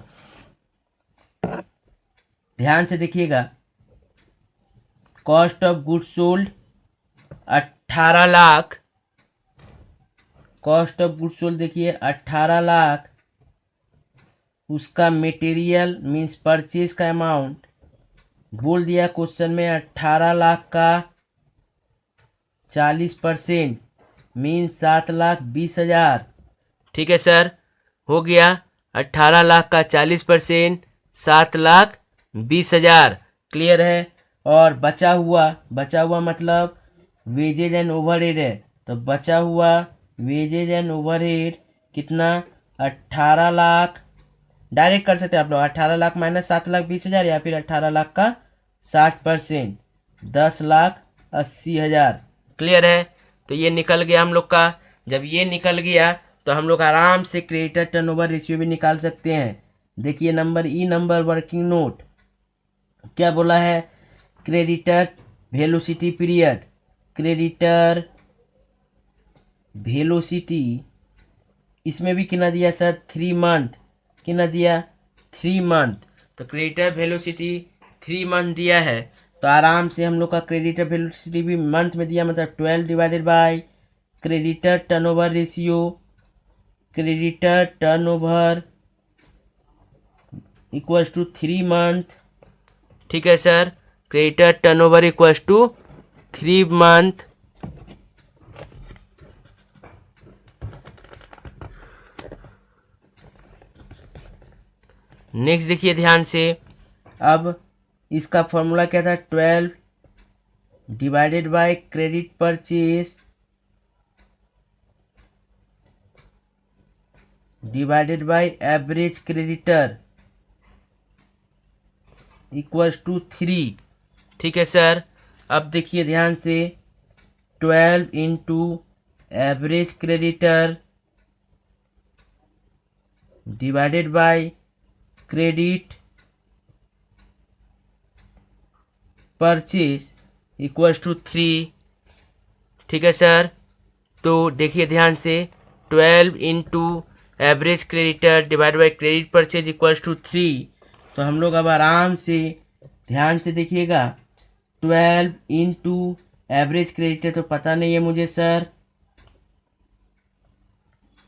ध्यान से देखिएगा। Cost of goods sold 18 lakh, cost of goods sold देखिए 18 लाख, उसका मटेरियल मीन्स परचेज का अमाउंट बोल दिया क्वेश्चन में 18 लाख का 40% मीन्स 7,20,000। ठीक है सर, हो गया 18 लाख का 40% 7,20,000। क्लियर है? और बचा हुआ मतलब वेजेज एंड ओवरहेड है, तो बचा हुआ वेजेज एंड ओवरहेड कितना? 18 लाख। डायरेक्ट कर सकते हैं आप लोग, 18 लाख माइनस 7,20,000, या फिर 18 लाख का 60% 10,80,000। क्लियर है? तो ये निकल गया हम लोग का। जब ये निकल गया तो हम लोग आराम से क्रेडिटर टर्नओवर रेशियो भी निकाल सकते हैं। देखिए नंबर ई, नंबर वर्किंग नोट क्या बोला है? Creditor velocity period, creditor velocity, इसमें भी कितना दिया सर? 3 मंथ। कितना दिया? 3 मंथ। तो क्रेडिटर वेलोसिटी 3 मंथ दिया है, तो आराम से हम लोग का क्रेडिटर वेलोसिटी भी मंथ में दिया, मतलब 12 divided by creditor turnover ratio, creditor turnover equals to 3 month. ठीक है sir, creditor turnover equals to 3 month. Next देखिए ध्यान से, अब इसका फॉर्मूला क्या था? 12 divided by credit purchase divided by average creditor equals to 3। ठीक है सर, अब देखिए ध्यान से, 12 into average creditor divided by credit purchase equals to 3। ठीक है सर, तो देखिए ध्यान से, 12 into average creditor divide by credit purchase equals to 3। तो हम लोग अब आराम से ध्यान से देखिएगा, 12 इंटू एवरेज क्रेडिटर तो पता नहीं है मुझे सर,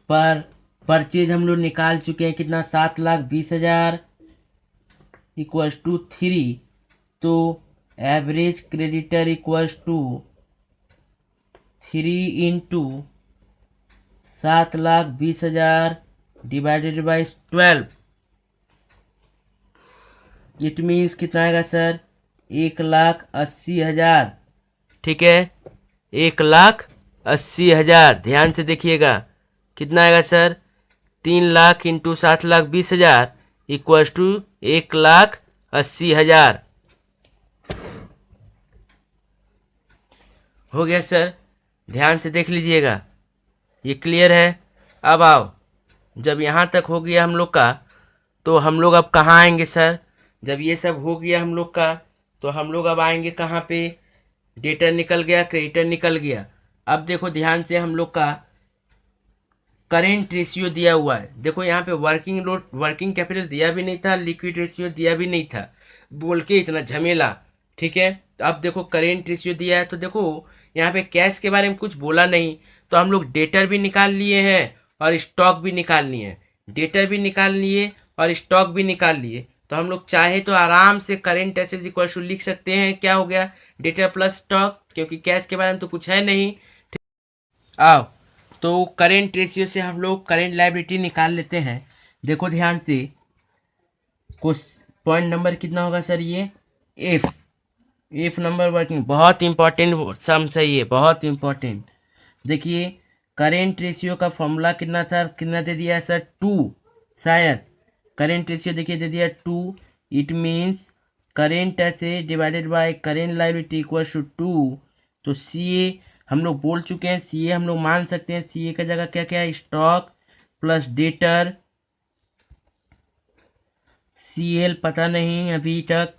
पर परचेज हम लोग निकाल चुके हैं कितना? 7,20,000 इक्वल्स टू 3। तो average creditor equals to 3 into 7,20,000 divided by 12। It means कितना आएगा सर? 1,80,000। ठीक है, 1,80,000। ध्यान से देखिएगा कितना आएगा sir? 3 lakh into 7,20,000 equals to 1,80,000। हो गया सर, ध्यान से देख लीजिएगा, ये क्लियर है? अब आओ, जब यहाँ तक हो गया हम लोग का, तो हम लोग अब कहाँ आएंगे सर? जब ये सब हो गया हम लोग का, तो हम लोग अब आएंगे कहाँ पे? डेटर निकल गया, क्रेडिटर निकल गया। अब देखो ध्यान से, हम लोग का करेंट रेशियो दिया हुआ है। देखो यहाँ पे वर्किंग लोड, वर्किंग कैपिटल दिया भी नहीं था, लिक्विड रेशियो दिया भी नहीं था, बोल के इतना झमेला। ठीक है, तो अब देखो करेंट रेशियो दिया है, तो देखो यहाँ पे कैश के बारे में कुछ बोला नहीं, तो हम लोग डेटर भी निकाल लिए हैं और स्टॉक भी निकाल लिए हैं। डेटर भी निकाल लिए और स्टॉक भी निकाल लिए, तो हम लोग चाहे तो आराम से करेंट एसेट्स इक्वल टू लिख सकते हैं, क्या हो गया? डेटर प्लस स्टॉक, क्योंकि कैश के बारे में तो कुछ है नहीं। आओ, तो करेंट रेशियो से हम लोग करेंट लायबिलिटी निकाल लेते हैं। देखो ध्यान से, कुछ पॉइंट नंबर कितना होगा सर? ये एफ नंबर वर्किंग, बहुत इंपॉर्टेंट सम सही है, बहुत इंपॉर्टेंट। देखिए करेंट रेशियो का फॉर्मूला कितना सर, कितना दे दिया है सर, 2 शायद। करेंट रेशियो देखिए दे दिया 2, it means current asset divided by current liability equal to 2। तो सी ए हम लोग बोल चुके हैं, सी ए हम लोग मान सकते हैं, सी ए का जगह क्या क्या है, stock plus debtor. C L पता नहीं अभी तक।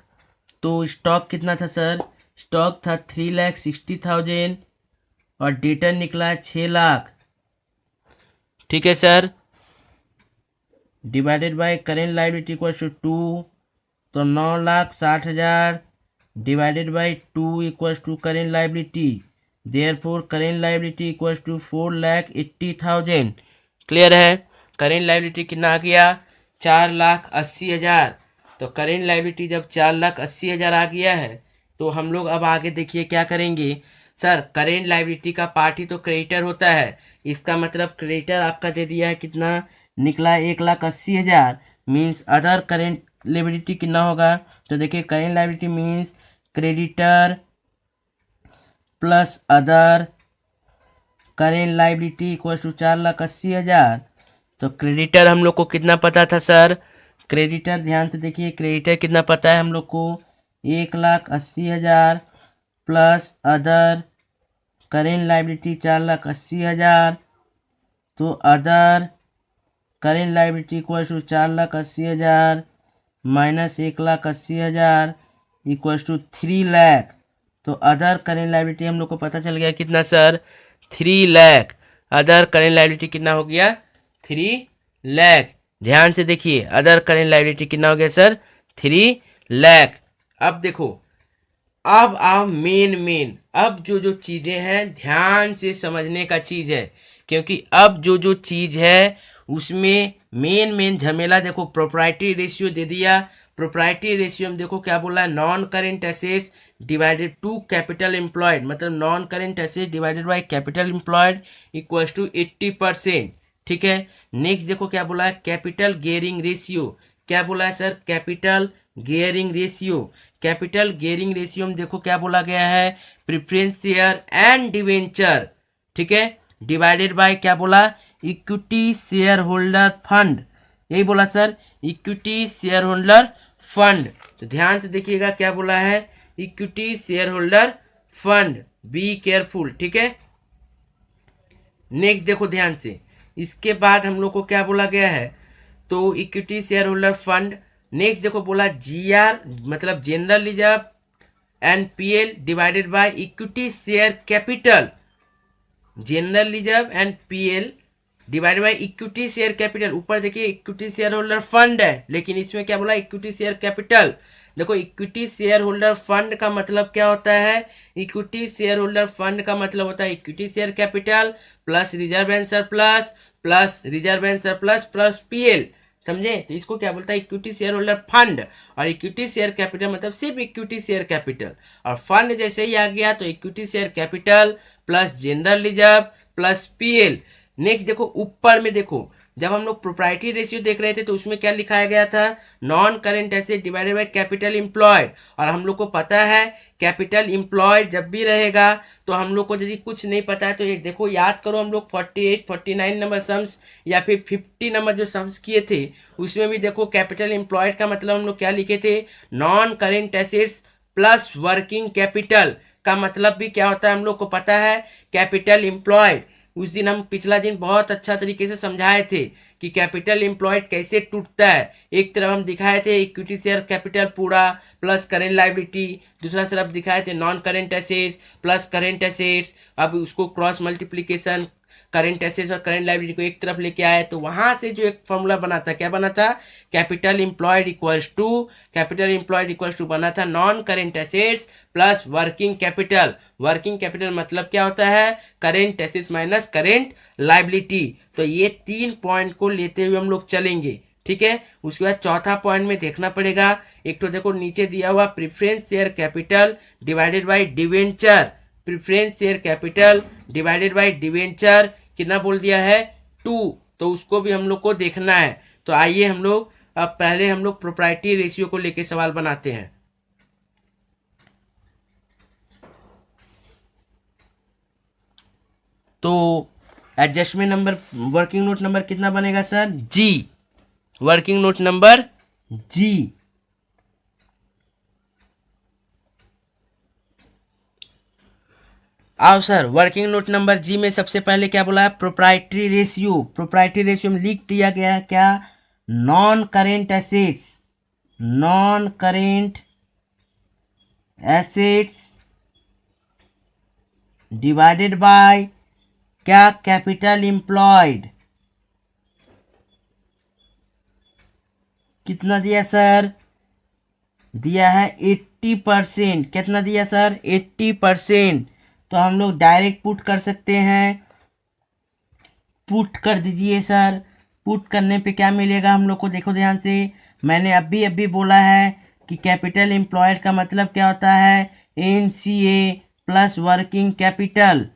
तो स्टॉक कितना था सर, स्टॉक था 3,60,000 और डेटर निकला है 6 लाख। ठीक है sir, divided by current liability equal to 2, तो 9,60,000 divided by 2 equal to current liability, therefore current liability equal to 4,80,000। Clear है, करेंट लायबिलिटी कितना आ गया, 4,80,000। तो करेंट लायबिलिटी जब 4,80,000 आ गया है तो हम लोग अब आगे देखिए क्या करेंगे सर। करेंट लायबिलिटी का पार्ट ही तो क्रेडिटर होता है, इसका मतलब क्रेडिटर आपका दे दिया है कितना, निकला 1,80,000। मीन्स अदर करेंट लायबिलिटी कितना होगा, तो देखिए current liability means creditor plus other current liability equal to 4,80,000। तो क्रेडिटर हम लोग को कितना पता था सर, क्रेडिटर ध्यान से देखिए, क्रेडिटर कितना पता है हम लोग को, 1,80,000 प्लस अदर करेंट लायबिलिटी 4,80,000। तो other current liability equal to 4,80,000 minus 1,80,000 equal to 3 lakh. तो अदर करेंट लायबिलिटी हम लोग को पता चल गया कितना sir, 3 lakh. Other current liability कितना हो गया, 3 लाख। ध्यान से देखिए, अदर करेंट लायबिलिटी कितना हो गया सर, 3 लाख। अब देखो, अब आओ मेन अब जो चीज़ें हैं ध्यान से समझने का चीज़ है, क्योंकि अब जो चीज़ है उसमें मेन झमेला देखो। प्रोप्राइटरी रेशियो दे दिया, प्रोप्राइटरी रेशियो में देखो क्या बोला है, non current assets divided to capital employed, मतलब non current asset divided by capital employed equal to 80%। ठीक है, नेक्स्ट देखो क्या बोला है, कैपिटल गियरिंग रेशियो। क्या बोला है sir, capital gearing ratio. Capital gearing ratio में देखो क्या बोला गया है, प्रेफरेंस शेयर एंड डिवेंचर। ठीक है, डिवाइडेड बाय क्या बोला, इक्विटी शेयर होल्डर फंड, यही बोला sir, equity share holder fund. तो ध्यान से देखिएगा क्या बोला है, equity share holder fund, be careful. ठीक है, नेक्स्ट देखो ध्यान से, इसके बाद हम लोग को क्या बोला गया है, तो equity share holder fund. Next देखो बोला जीआर मतलब general reserve and PL divided by equity share capital, general reserve and PL divided by equity share capital. ऊपर देखिए इक्विटी शेयर होल्डर फंड है, लेकिन इसमें क्या बोला, इक्विटी शेयर कैपिटल। देखो इक्विटी शेयर होल्डर फंड का मतलब क्या होता है, इक्विटी शेयर होल्डर फंड का मतलब होता है equity share capital plus reserve and surplus plus reserve and surplus plus PL. समझे, तो इसको क्या बोलता है, इक्विटी शेयर होल्डर फंड। और इक्विटी शेयर कैपिटल मतलब सिर्फ इक्विटी शेयर कैपिटल, और फंड जैसे ही आ गया तो equity share capital plus general reserve plus PL. Next देखो ऊपर में देखो, जब हम लोग प्रोप्राइटरी रेशियो देख रहे थे तो उसमें क्या लिखाया गया था, non current asset divided by capital employed. और हम लोग को पता है कैपिटल एम्प्लॉयड जब भी रहेगा तो हम लोग को यदि कुछ नहीं पता है तो ये देखो याद करो, हम लोग 48 49 नंबर सम्स या फिर 50 नंबर जो सम्स किए थे उसमें भी देखो कैपिटल एम्प्लॉयड का मतलब हम लोग क्या लिखे थे, non current assets plus working capital का मतलब भी क्या होता है हम लोग को पता है, कैपिटल एम्प्लॉयड। उस दिन हम पिछला दिन बहुत अच्छा तरीके से समझाए थे कि कैपिटल एम्प्लॉयड कैसे टूटता है। एक तरफ हम दिखाए थे इक्विटी शेयर कैपिटल पूरा प्लस करेंट लायबिलिटी, दूसरा तरफ दिखाए थे non current assets plus current assets. अब उसको क्रॉस मल्टीप्लिकेशन करेंट एसेट्स और करेंट लायबिलिटी को एक तरफ लेके आए तो वहां से जो एक फॉर्मूला बना था, क्या बना था, कैपिटल एम्प्लॉयड इक्वल्स टू बना था non current assets plus working capital. Working capital मतलब क्या होता है, current assets minus current liability. तो ये 3 पॉइंट को लेते हुए हम लोग चलेंगे। ठीक है, उसके बाद चौथा पॉइंट में देखना पड़ेगा, एक तो देखो नीचे दिया हुआ preference share capital divided by debenture, preference share capital divided by debenture कितना बोल दिया है, 2। तो उसको भी हम लोग को देखना है। तो आइए हम लोग अब पहले हम लोग प्रोप्राइटरी रेशियो को लेके सवाल बनाते हैं। तो adjustment number working note number कितना बनेगा सर? जी। वर्किंग नोट नंबर जी। आओ सर, वर्किंग नोट नंबर जी में सबसे पहले क्या बोला है? Proprietary ratio. प्रोप्राइटरी रेशियो में लिख दिया गया है क्या? Non current assets, non current assets divided by क्या? Capital employed. कितना दिया सर? दिया है 80%। कितना दिया सर? 80%। तो हम लोग डायरेक्ट पुट कर सकते हैं। पुट कर दीजिए सर। पुट करने पे क्या मिलेगा हम लोग को? देखो ध्यान से, मैंने अभी बोला है कि कैपिटल एम्प्लॉयड का मतलब क्या होता है? NCA plus working capital.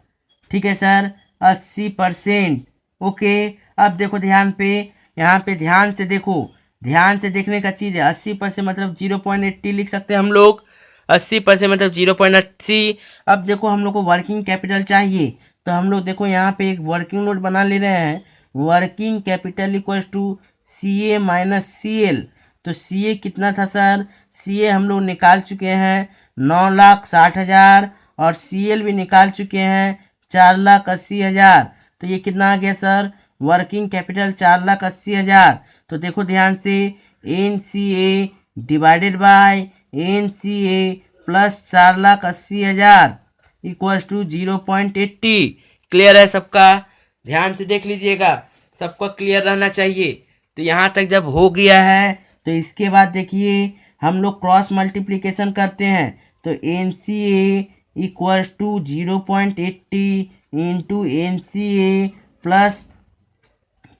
ठीक है सर, 80%। ओके, अब देखो ध्यान पे, यहाँ पे ध्यान से देखो, ध्यान से देखने का चीज़ है। 80% मतलब 0.80 लिख सकते हैं हम लोग। 80% मतलब 0.80। अब देखो हम लोग को वर्किंग कैपिटल चाहिए, तो हम लोग देखो यहाँ पे एक वर्किंग नोट बना ले रहे हैं। Working capital equals to CA minus CL। तो CA कितना था सर? CA हम लोग निकाल चुके हैं 9,60,000, और CL भी निकाल चुके हैं 4,80,000। तो ये कितना आ गया सर? Working capital 4,80,000। तो देखो ध्यान से, NCA divided by NCA plus 4,80,000 equals to 0.80। Clear है सबका? ध्यान से देख लीजिएगा, सबको क्लियर रहना चाहिए। तो यहाँ तक जब हो गया है, तो इसके बाद देखिए हम लोग क्रॉस मल्टीप्लिकेशन करते हैं। तो NCA equals to 0.80 into NCA plus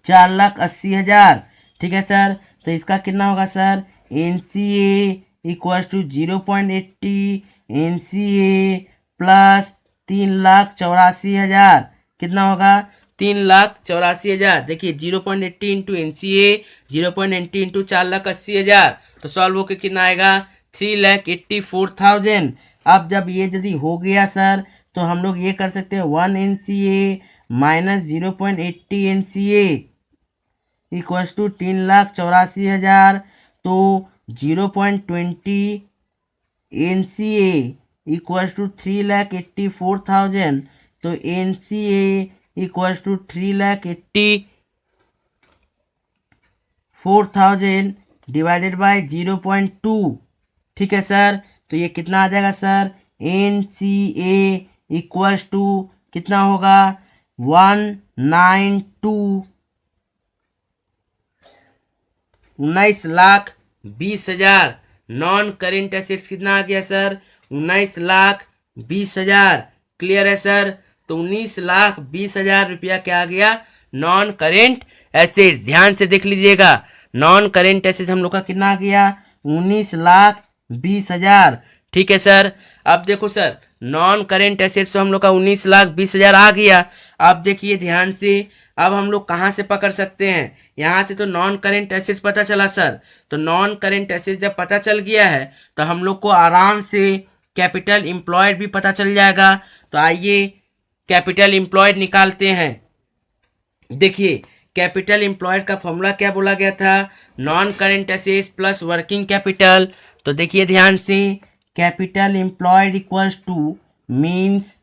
4,80,000। ठीक है सर, तो इसका कितना होगा sir? NCA equals to 0.80 NCA plus 3,84,000। कितना होगा? 3,84,000। देखिए 0.80 इंटू NCA, 0.80 इंटू 4,80,000, तो सॉल्व होकर कितना आएगा? 3,84,000। अब जब ये यदि हो गया सर, तो हम लोग ये कर सकते हैं 1 NCA minus 0.80 NCA equals to 3,84,000। तो 0.20 NCA इक्वल्स टू 3,84,000। तो NCA equals to 3,84,000 divided by 0.2। ठीक है सर, तो ये कितना आ जाएगा सर? NCA इक्वल्स टू कितना होगा? 19,20,000। नॉन करेंट एसेट्स कितना आ गया सर? 19,20,000। क्लियर है सर? तो 19,20,000 रुपया क्या आ गया? Non current assets. ध्यान से देख लीजिएगा, नॉन करेंट एसेट्स हम लोग का कितना आ गया? 19,20,000। ठीक है सर, अब देखो सर, नॉन करेंट एसेट्स तो हम लोग का 19,20,000 आ गया। अब देखिए ध्यान से, अब हम लोग कहाँ से पकड़ सकते हैं? यहाँ से तो नॉन करेंट एसेट्स पता चला सर। तो नॉन करेंट एसेट्स जब पता चल गया है, तो हम लोग को आराम से कैपिटल एम्प्लॉयड भी पता चल जाएगा। तो आइए कैपिटल एम्प्लॉयड निकालते हैं। देखिए कैपिटल एम्प्लॉयड का फॉर्मूला क्या बोला गया था? Non current assets plus working capital. तो देखिए ध्यान से, capital employed equals to means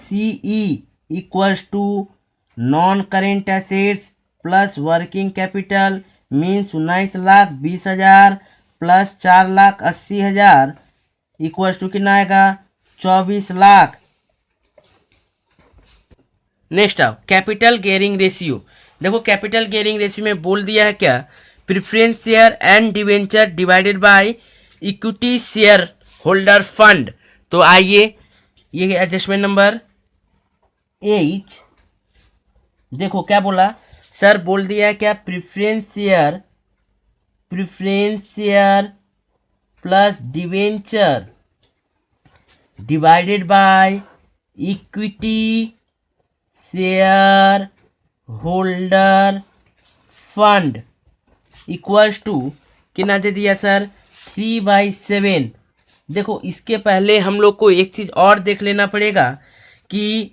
CE equals to non current assets plus working capital means 19,20,000 plus 4,80,000 equals to कितना आएगा? 24 लाख। नेक्स्ट आओ कैपिटल गियरिंग रेशियो। देखो कैपिटल गियरिंग रेशियो में बोल दिया है क्या? Preference share and debenture divided by equity share holder fund. तो आइए ये एडजस्टमेंट नंबर 8। देखो क्या बोला सर? बोल दिया है क्या? Preference share plus debenture divided by equity share holder fund equals to कितना दे दिया सर? 3/7। देखो इसके पहले हम लोग को एक चीज़ और देख लेना पड़ेगा कि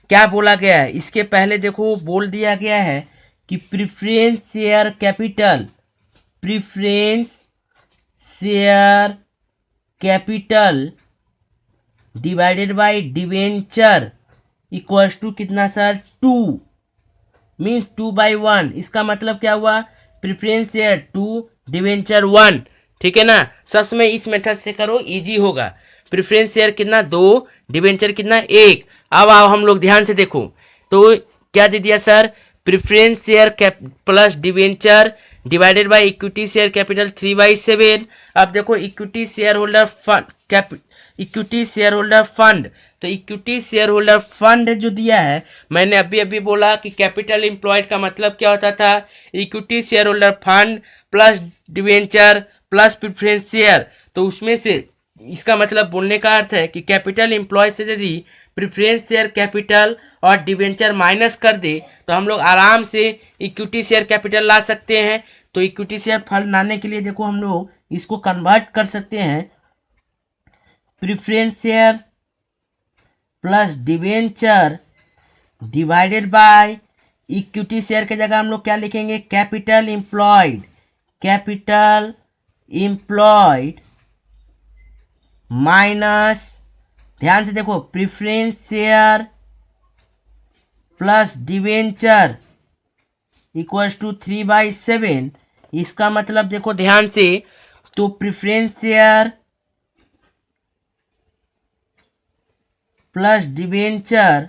क्या बोला गया है, इसके पहले देखो बोल दिया गया है कि preference share capital, preference share capital divided by debenture equals to कितना सर, 2, मीन्स 2/1। इसका मतलब क्या हुआ, प्रिफरेंस शेयर 2 डिवेंचर 1, ठीक है ना। सब समय इस मेथड से करो, इजी होगा। प्रिफरेंस शेयर कितना 2, डिवेंचर कितना 1। अब आओ हम लोग ध्यान से देखो, तो क्या दे दिया sir, preference share plus debenture divided by equity share capital 3/7। अब देखो equity share holder fund, equity share holder fund, तो इक्विटी शेयर होल्डर फंड जो दिया है, मैंने अभी अभी बोला कि कैपिटल एम्प्लॉयड का मतलब क्या होता था, equity share holder fund plus debenture plus preference share. तो उसमें से इसका मतलब बोलने का अर्थ है कि कैपिटल एम्प्लॉय से यदि प्रेफरेंस शेयर कैपिटल और डिवेंचर माइनस कर दे तो हम लोग आराम से इक्विटी शेयर कैपिटल ला सकते हैं। तो इक्विटी शेयर फंड लाने के लिए देखो हम लोग इसको कन्वर्ट कर सकते हैं, preference share plus debenture divided by equity share के जगह हम लोग क्या लिखेंगे, capital employed, capital employed minus, ध्यान से देखो, preference share plus debenture equals to 3/7। इसका मतलब देखो ध्यान से, तो preference share plus debenture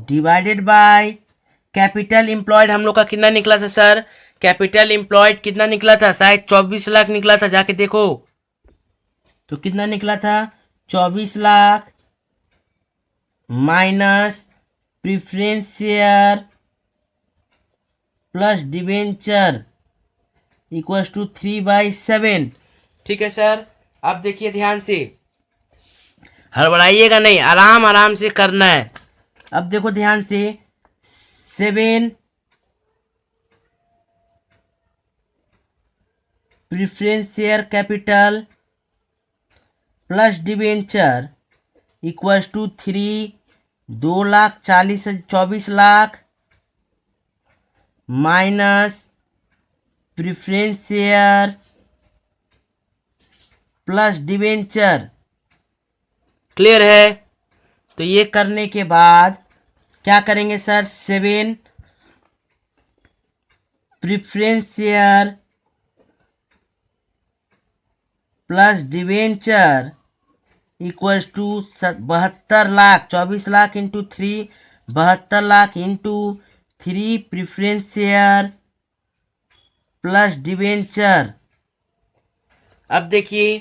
divided by capital employed हम लोग का कितना निकला था सर, कैपिटल एम्प्लॉयड कितना निकला था, शायद 24 लाख निकला था, जाके देखो तो कितना निकला था, 24 lakh minus preference share plus debenture equals to 3/7। ठीक है सर। अब देखिए ध्यान से, हड़बड़ाइएगा नहीं, आराम आराम से करना है। अब देखो ध्यान से, 7 preference share capital plus debenture equals to 3, 24 lakh minus preference share plus debenture. Clear है। तो ये करने के बाद क्या करेंगे sir, 7 preference share plus debenture equals to 72 lakh, 24 lakh into 3, 72 lakh into 3 preference share plus debenture. अब देखिए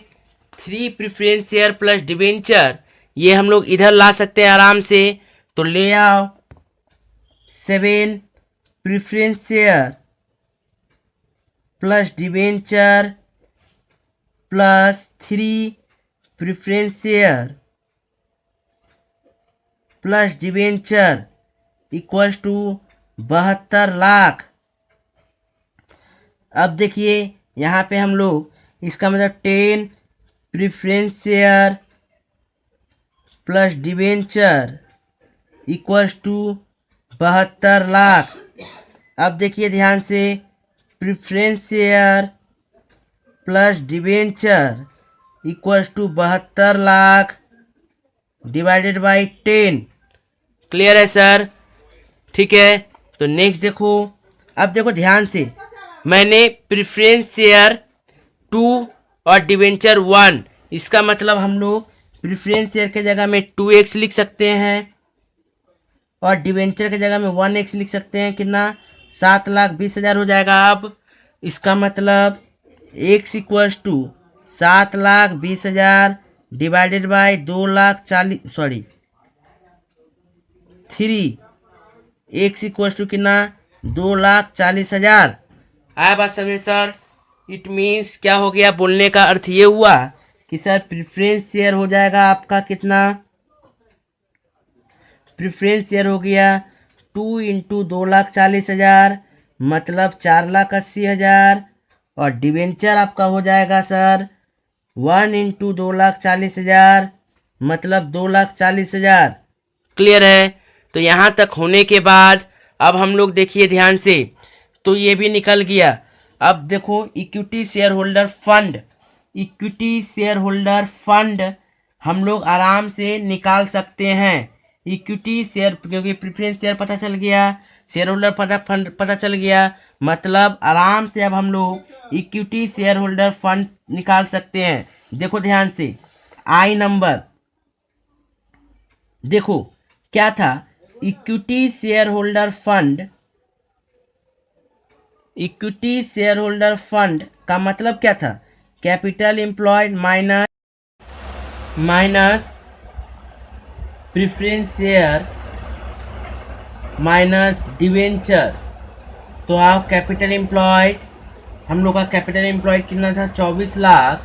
3 प्रेफरेंस शेयर प्लस डिवेंचर, ये हम लोग इधर ला सकते हैं आराम से, तो ले आओ 7 preference share plus debenture plus 3 preference share plus debenture equals to 72 lakh. अब देखिए यहाँ पे हम लोग, इसका मतलब 10 preference share plus debenture equals to 72 lakh. अब देखिए ध्यान से, preference share plus debenture equals to 72 lakh divided by 10। Clear है सर। ठीक है। तो नेक्स्ट देखो, अब देखो ध्यान से, मैंने प्रेफरेंस शेयर 2 और डिवेंचर 1, इसका मतलब हम लोग प्रेफरेंस शेयर के जगह में 2x लिख सकते हैं और डिवेंचर के जगह में 1x लिख सकते हैं। कितना, 7,20,000 हो जाएगा। अब इसका मतलब x equals to 7,20,000 divided by 3, x equals to कितना, 2,40,000। आया बात समझे सर। इट मीन्स क्या हो गया, बोलने का अर्थ ये हुआ कि सर प्रेफरेंस शेयर हो जाएगा आपका कितना, प्रेफरेंस शेयर हो गया 2 इंटू 2,40,000 मतलब 4,80,000, और डिवेंचर आपका हो जाएगा सर 1 इंटू 2,40,000 मतलब 2,40,000। क्लियर है? तो यहाँ तक होने के बाद अब हम लोग देखिए ध्यान से, तो ये भी निकल गया। अब देखो equity share holder fund, equity share holder fund हम लोग आराम से निकाल सकते हैं। इक्विटी शेयर, क्योंकि प्रेफरेंस शेयर पता चल गया, शेयर होल्डर फंड पता चल गया, मतलब आराम से अब हम लोग इक्विटी शेयर होल्डर फंड निकाल सकते हैं। देखो ध्यान से, आई नंबर देखो क्या था, equity share holder fund, equity share holder fund का मतलब क्या था, capital employed minus preference share minus debenture. तो आप कैपिटल एम्प्लॉयड, हम लोग का कैपिटल एम्प्लॉयड कितना था 24 लाख,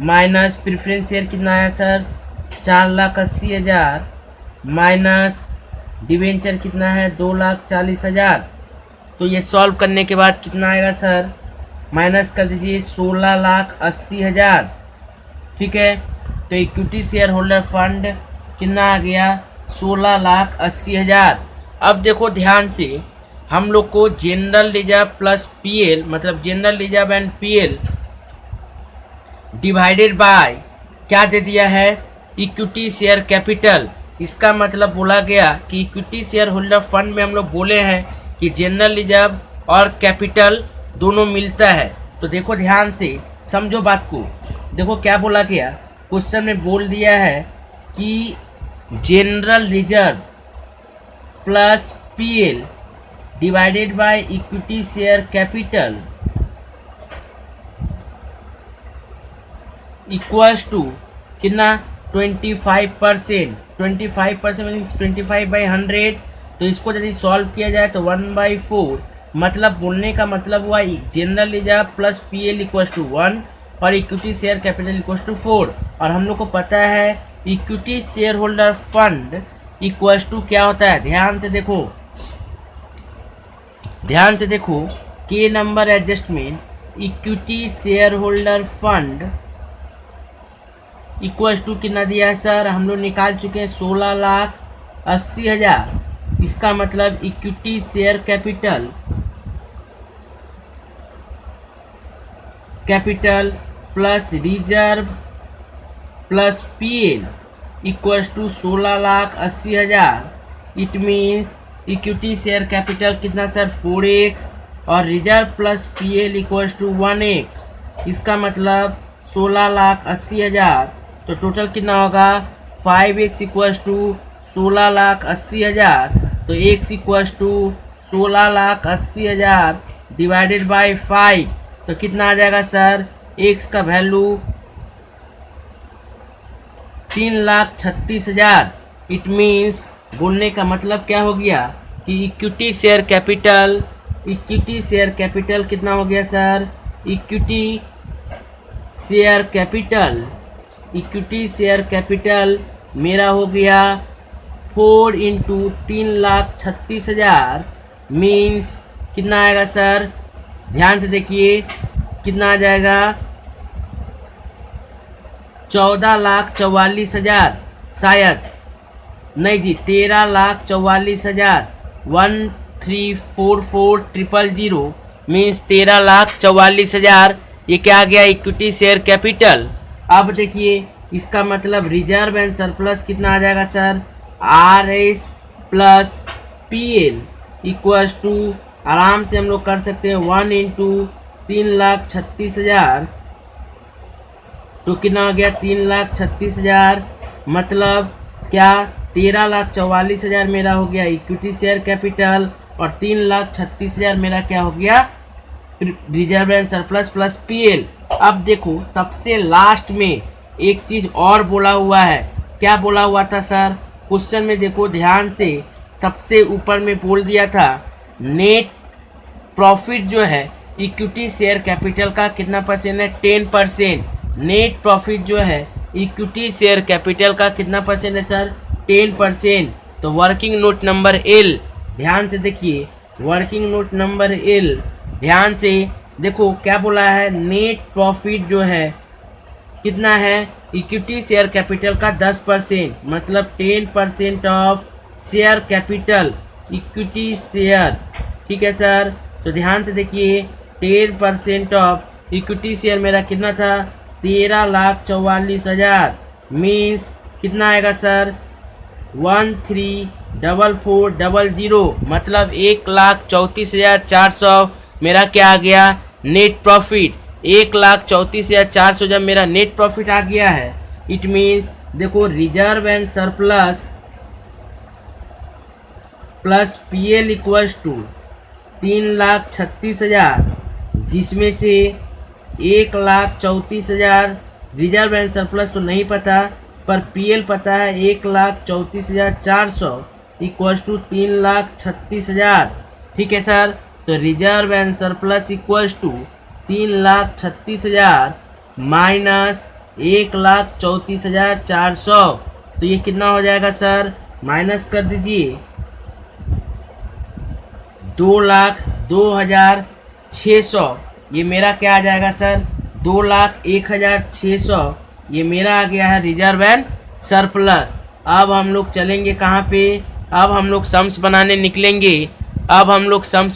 माइनस प्रेफरेंस शेयर कितना है सर 4,80,000, माइनस डिवेंचर कितना है 2,40,000। तो ये सॉल्व करने के बाद कितना आएगा सर, माइनस कर दीजिए 16,80,000। ठीक है, तो इक्विटी शेयर होल्डर फंड कितना आ गया 16,80,000। अब देखो ध्यान से, हम लोग को जनरल रिजर्व प्लस पीएल, मतलब general reserve and PL divided by क्या दे दिया है, इक्विटी शेयर कैपिटल। इसका मतलब बोला गया कि इक्विटी शेयर होल्डर फंड में हम लोग बोले हैं कि जनरल रिजर्व और कैपिटल दोनों मिलता है। तो देखो ध्यान से समझो बात को, देखो क्या बोला गया, क्वेश्चन में बोल दिया है कि general reserve plus PL divided by equity share capital equals to कितना 25%। 25% मीन्स 25/100। तो इसको यदि सॉल्व किया जाए तो 1/4, मतलब बोलने का मतलब हुआ general reserve plus PL equals to 1 और equity share capital equals to 4। और हम लोग को पता है equity share holder fund equals to क्या होता है, ध्यान से देखो, ध्यान से देखो, के number adjustment, equity share holder fund equals to कितना दिया है सर, हम लोग निकाल चुके हैं 16,80,000। इसका मतलब equity share capital plus reserve plus PL equals to 16,80,000। It means equity share capital कितना सर 4x और reserve plus PL equals to 1x। इसका मतलब 16,80,000। तो टोटल कितना होगा 5x इक्वल्स टू 16,80,000। तो x equals to 16,80,000 divided by 5, तो कितना आ जाएगा सर, x का वैल्यू 3,36,000। इट मीन्स बोलने का मतलब क्या हो गया कि इक्विटी शेयर कैपिटल कितना हो गया सर, इक्विटी शेयर कैपिटल मेरा हो गया 4 इंटू 3,36,000 मीन्स कितना आएगा सर, ध्यान से देखिए कितना आ जाएगा 14,44,000, शायद नहीं जी 13,44,000। 1,344,000 मीन्स 13,44,000। ये क्या आ गया इक्विटी शेयर कैपिटल। अब देखिए इसका मतलब रिजर्व एंड सरप्लस कितना आ जाएगा sir, RS plus PL equals to, आराम से हम लोग कर सकते हैं 1 इंटू 3,36,000। तो कितना हो गया 3,36,000, मतलब क्या 13,44,000 मेरा हो गया इक्विटी शेयर कैपिटल और 3,36,000 मेरा क्या हो गया reserve and surplus plus PL। अब देखो सबसे लास्ट में एक चीज और बोला हुआ है, क्या बोला हुआ था सर, क्वेश्चन में देखो ध्यान से, सबसे ऊपर में बोल दिया था नेट प्रॉफिट जो है इक्विटी शेयर कैपिटल का कितना परसेंट है 10%। नेट प्रॉफिट जो है इक्विटी शेयर कैपिटल का कितना परसेंट है सर 10%। तो वर्किंग नोट नंबर L, ध्यान से देखिए वर्किंग नोट नंबर L, ध्यान से देखो क्या बोला है, नेट प्रॉफिट जो है कितना है इक्विटी शेयर कैपिटल का 10%, मतलब 10% of share capital equity share. ठीक है सर, तो ध्यान से देखिए 10% ऑफ इक्विटी शेयर मेरा कितना था 13,44,000, मीन्स कितना आएगा सर 13,44,000, मतलब 1,34,400 मेरा क्या आ गया नेट प्रॉफिट। 1,34,400 जब मेरा नेट प्रॉफिट आ गया है, इट मीन्स देखो reserve and surplus plus PL equals to 3,36,000, जिसमें से 1,34,000 रिजर्व एंड सरप्लस तो नहीं पता, पर पीएल पता है 1,34,400 इक्वल्स टू 3,36,000। ठीक है सर, तो reserve and surplus equals to 3,36,000 minus 1,34,400, तो ये कितना हो जाएगा सर, माइनस कर दीजिए 2,02,600, ये मेरा क्या आ जाएगा सर 2,01,600, ये मेरा आ गया है रिजर्व एंड सरप्लस। अब हम लोग चलेंगे कहाँ पे, अब हम लोग सम्स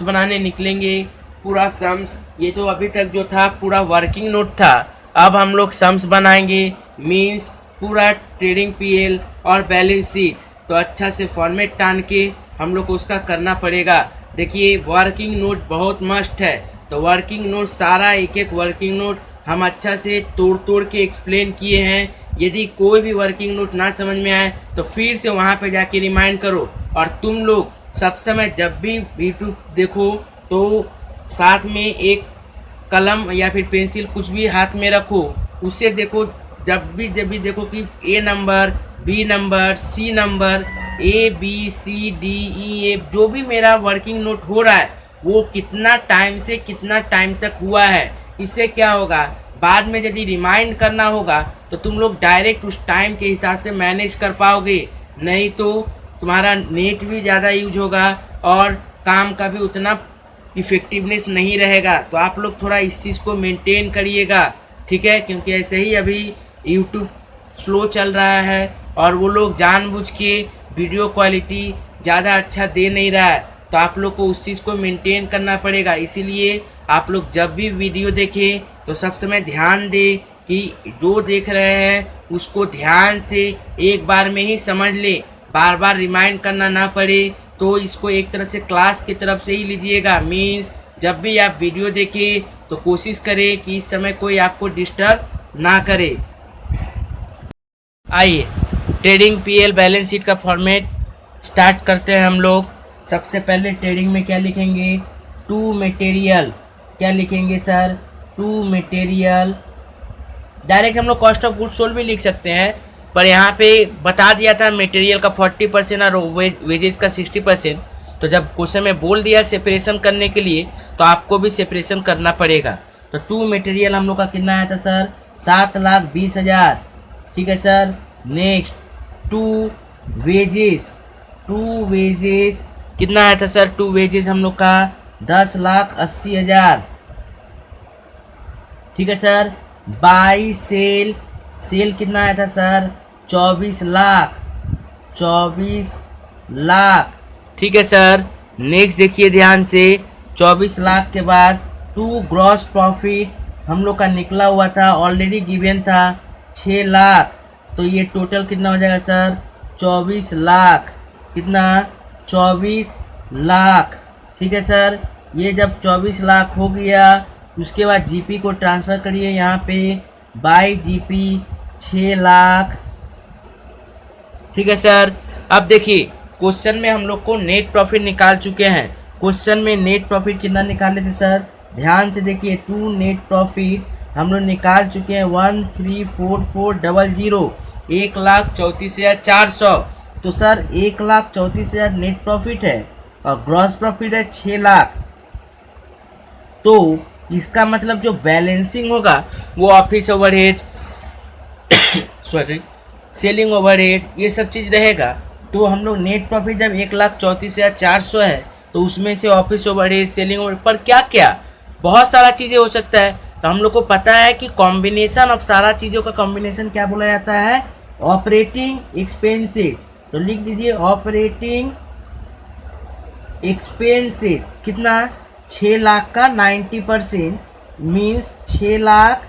बनाने निकलेंगे, पूरा सम्स, ये तो अभी तक जो था पूरा वर्किंग नोट था, अब हम लोग सम्स बनाएंगे, मीन्स पूरा ट्रेडिंग पीएल और बैलेंस शीट, तो अच्छा से फॉर्मेट टान के हम लोग को उसका करना पड़ेगा। देखिए वर्किंग नोट बहुत मस्ट है, तो वर्किंग नोट सारा एक एक वर्किंग नोट हम अच्छा से तोड़ के एक्सप्लेन किए हैं। यदि कोई भी वर्किंग नोट ना समझ में आए तो फिर से वहाँ पे जाके रिमाइंड करो, और तुम लोग सब समय जब भी यूट्यूब देखो तो साथ में एक कलम या फिर पेंसिल कुछ भी हाथ में रखो, उससे देखो जब भी देखो कि A number, B number, C number, A B C D E F जो भी मेरा वर्किंग नोट हो रहा है वो कितना टाइम से कितना टाइम तक हुआ है। इससे क्या होगा, बाद में यदि रिमाइंड करना होगा तो तुम लोग डायरेक्ट उस टाइम के हिसाब से मैनेज कर पाओगे, नहीं तो तुम्हारा नेट भी ज़्यादा यूज होगा और काम का भी उतना इफ़ेक्टिवनेस नहीं रहेगा। तो आप लोग थोड़ा इस चीज़ को मेंटेन करिएगा, ठीक है, क्योंकि ऐसे ही अभी यूट्यूब स्लो चल रहा है और वो लोग जानबूझ के वीडियो क्वालिटी ज़्यादा अच्छा दे नहीं रहा है, तो आप लोग को उस चीज़ को मेंटेन करना पड़ेगा। इसीलिए आप लोग जब भी वीडियो देखें तो सब समय ध्यान दें कि जो देख रहे हैं उसको ध्यान से एक बार में ही समझ ले, बार बार रिमाइंड करना ना पड़े। तो इसको एक तरह से क्लास की तरफ से ही लीजिएगा, मीन्स जब भी आप वीडियो देखें तो कोशिश करें कि इस समय कोई आपको डिस्टर्ब ना करे। आइए ट्रेडिंग पीएल बैलेंस शीट का फॉर्मेट स्टार्ट करते हैं हम लोग। सबसे पहले ट्रेडिंग में क्या लिखेंगे, टू मटेरियल, क्या लिखेंगे सर, टू मटेरियल। डायरेक्ट हम लोग कॉस्ट ऑफ गुड्स सोल्ड भी लिख सकते हैं, पर यहाँ पे बता दिया था मटेरियल का 40% और वेजेस का 60%, तो जब क्वेश्चन में बोल दिया सेपरेशन करने के लिए तो आपको भी सेपरेशन करना पड़ेगा। तो टू मटेरियल हम लोग का कितना आया था सर 7,20,000, ठीक है सर। नेक्स्ट टू वेजेस कितना आया था सर, टू वेजेस हम लोग का 10,80,000, ठीक है सर। बाई सेल कितना आया था सर 24 लाख, ठीक है सर। नेक्स्ट देखिए ध्यान से, 24 लाख के बाद टू ग्रॉस प्रॉफिट हम लोग का निकला हुआ था, ऑलरेडी गिवन था 6 लाख, तो ये टोटल कितना हो जाएगा सर 24 लाख, कितना 24 लाख, ठीक है सर। ये जब 24 लाख हो गया उसके बाद जीपी को ट्रांसफ़र करिए यहाँ पे, बाई जीपी 6 लाख, ठीक है सर। अब देखिए क्वेश्चन में हम लोग को नेट प्रॉफिट निकाल चुके हैं। क्वेश्चन में नेट प्रॉफिट कितना निकाले थे सर, ध्यान से देखिए, टू नेट प्रॉफिट हम लोग निकाल चुके हैं 134400, 1,34,400। तो सर 1,34,000 नेट प्रॉफिट है और ग्रॉस प्रॉफिट है 6 लाख, तो इसका मतलब जो बैलेंसिंग होगा वो office overhead sorry selling overhead ये सब चीज़ रहेगा। तो हम लोग नेट प्रॉफिट जब 1,34,400 है तो उसमें से ऑफिस ओवरहेड, सेलिंग ओवरहेड पर क्या क्या बहुत सारा चीज़ें हो सकता है। तो हम लोग को पता है कि कॉम्बिनेशन ऑफ सारा चीज़ों का कॉम्बिनेशन क्या बोला जाता है, ऑपरेटिंग एक्सपेंसेस। तो लिख दीजिए ऑपरेटिंग एक्सपेंसेस कितना, 6 लाख का 90% मीन्स 6 लाख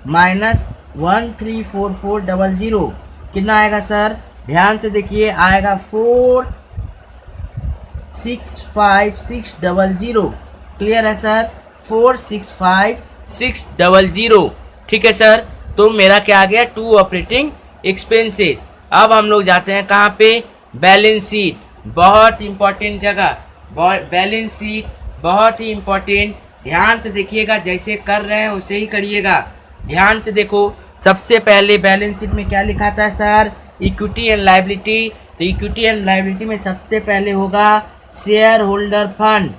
माइनस 134400 कितना आएगा सर, ध्यान से देखिए, आएगा 465600। क्लियर है सर, 465600। ठीक है सर, तो मेरा क्या आ गया, 2 ऑपरेटिंग एक्सपेंसेस। अब हम लोग जाते हैं कहाँ पे, बैलेंस शीट, बहुत इंपॉर्टेंट जगह, बैलेंस शीट बहुत ही इंपॉर्टेंट। ध्यान से देखिएगा, जैसे कर रहे हैं वैसे ही करिएगा। ध्यान से देखो, सबसे पहले बैलेंस शीट में क्या लिखा था सर, इक्विटी एंड लायबिलिटी। तो इक्विटी एंड लायबिलिटी में सबसे पहले होगा share holder fund,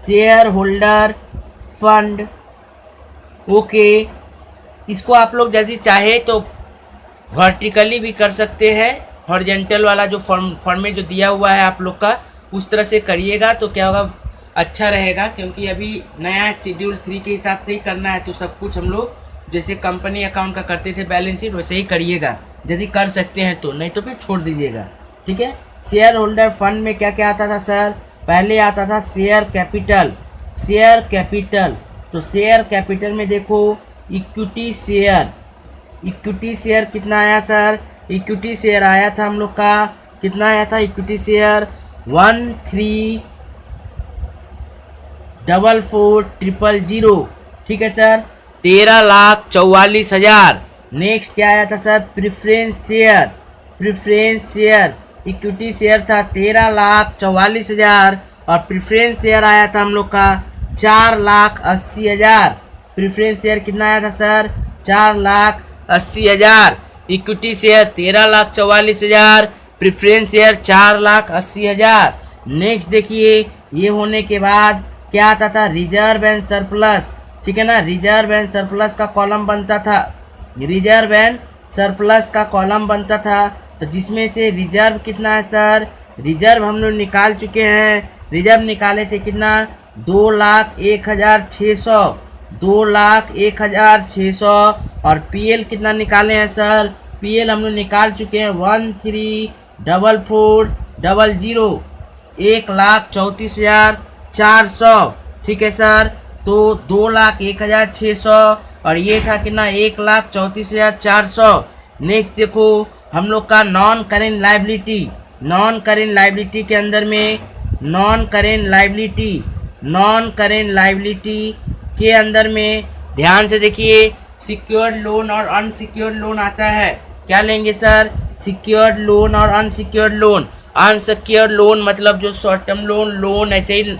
share holder fund. Okay, इसको आप लोग यदि चाहे तो वर्टिकली भी कर सकते हैं, हॉरिजॉन्टल वाला जो फॉर्मेट जो दिया हुआ है आप लोग का, उस तरह से करिएगा तो क्या होगा, अच्छा रहेगा। क्योंकि अभी नया शेड्यूल 3 के हिसाब से ही करना है, तो सब कुछ हम लोग जैसे कंपनी अकाउंट का करते थे बैलेंस शीट, वैसे ही करिएगा यदि कर सकते हैं तो, नहीं तो फिर छोड़ दीजिएगा। ठीक है, शेयर होल्डर फंड में क्या क्या आता था सर, पहले आता था शेयर कैपिटल, शेयर कैपिटल। तो शेयर कैपिटल में देखो इक्विटी शेयर, इक्विटी शेयर कितना आया सर, इक्विटी शेयर आया था हम लोग का, कितना आया था इक्विटी शेयर, 13,44,000। ठीक है सर, 13,44,000। नेक्स्ट क्या आया था sir, preference share, preference share, equity share था 13,44,000 और प्रेफरेंस शेयर आया था हम लोग का 4,80,000। प्रेफरेंस शेयर कितना आया था sir, 4,80,000। Equity share 13,44,000, preference share 4,80,000। Next देखिए, ये होने के बाद क्या आता था, रिजर्व एंड सरप्लस। ठीक है ना, रिजर्व एंड सरप्लस का कॉलम बनता था, रिजर्व एंड सरप्लस का कॉलम बनता था। तो जिसमें से रिजर्व कितना है सर, रिजर्व हम लोग निकाल चुके हैं, रिजर्व निकाले थे कितना, 2,01,600, 2,01,600। और पीएल कितना निकाले हैं सर, पीएल हम लोग निकाल चुके हैं 13,44,000, 1,34,400। ठीक है सर, तो 2,01,600 और ये था कितना, 1,34,400। नेक्स्ट देखो हम लोग का non current liability, non current liability के अंदर में, non current liability, non current liability के अंदर में ध्यान से देखिए, सिक्योर्ड लोन और अनसिक्योर्ड लोन आता है। क्या लेंगे सर, सिक्योर्ड लोन और अनसिक्योर्ड लोन। अनसिक्योर्ड लोन मतलब जो शॉर्ट टर्म लोन, लोन ऐसे ही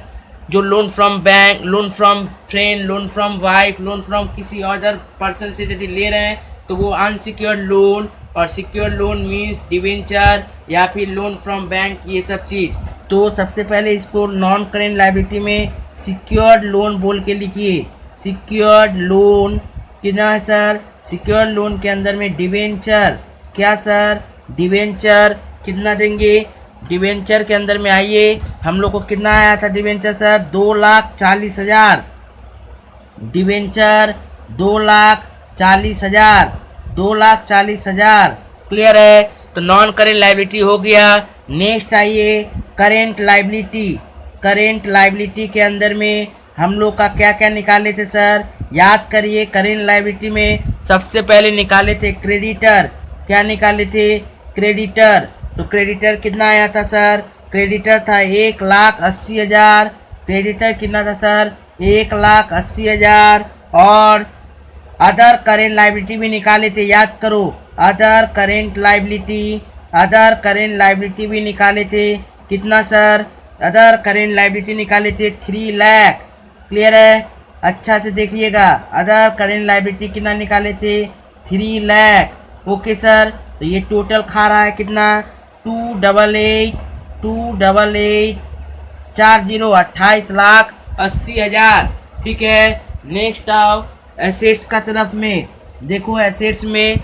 जो loan from bank, loan from friend, loan from wife, loan from किसी अदर पर्सन से यदि ले रहे हैं तो वो अनसिक्योर्ड लोन। और सिक्योर्ड लोन मीन्स डिवेंचर या फिर लोन फ्रॉम बैंक, ये सब चीज़। तो सबसे पहले इसको नॉन करेंट लायबिलिटी में सिक्योर्ड लोन बोल के लिखिए, सिक्योर्ड लोन कितना है सर, सिक्योर्ड लोन के अंदर में डिवेंचर, क्या सर, डिवेंचर कितना देंगे, डिवेंचर के अंदर में आइए, हम लोग को कितना आया था डिवेंचर सर, 2,40,000। डिवेंचर 2,40,000, 2,40,000। क्लियर है, तो नॉन करेंट लायबिलिटी हो गया। नेक्स्ट आइए करेंट लायबिलिटी, करेंट लायबिलिटी के अंदर में हम लोग का क्या क्या निकाले थे सर, याद करिए। करेंट लायबिलिटी में सबसे पहले निकाले थे क्रेडिटर, क्या निकाले थे, क्रेडिटर। तो क्रेडिटर कितना आया था सर, क्रेडिटर था 1,80,000, क्रेडिटर कितना था सर, 1,80,000। और अदर करेंट लायबिलिटी भी निकाले थे, याद करो, other current liability, other current liability भी निकाले थे, कितना सर, अदर करेंट लायबिलिटी निकाले थे 3 लाख। क्लियर है, अच्छा से देखिएगा, अदर करेंट लायबिलिटी कितना निकाले थे, 3 लाख। ओके सर, तो ये टोटल खा रहा है कितना, 288,40, 28,80,000। ठीक है, नेक्स्ट आओ एसेट्स का तरफ में। देखो एसेट्स में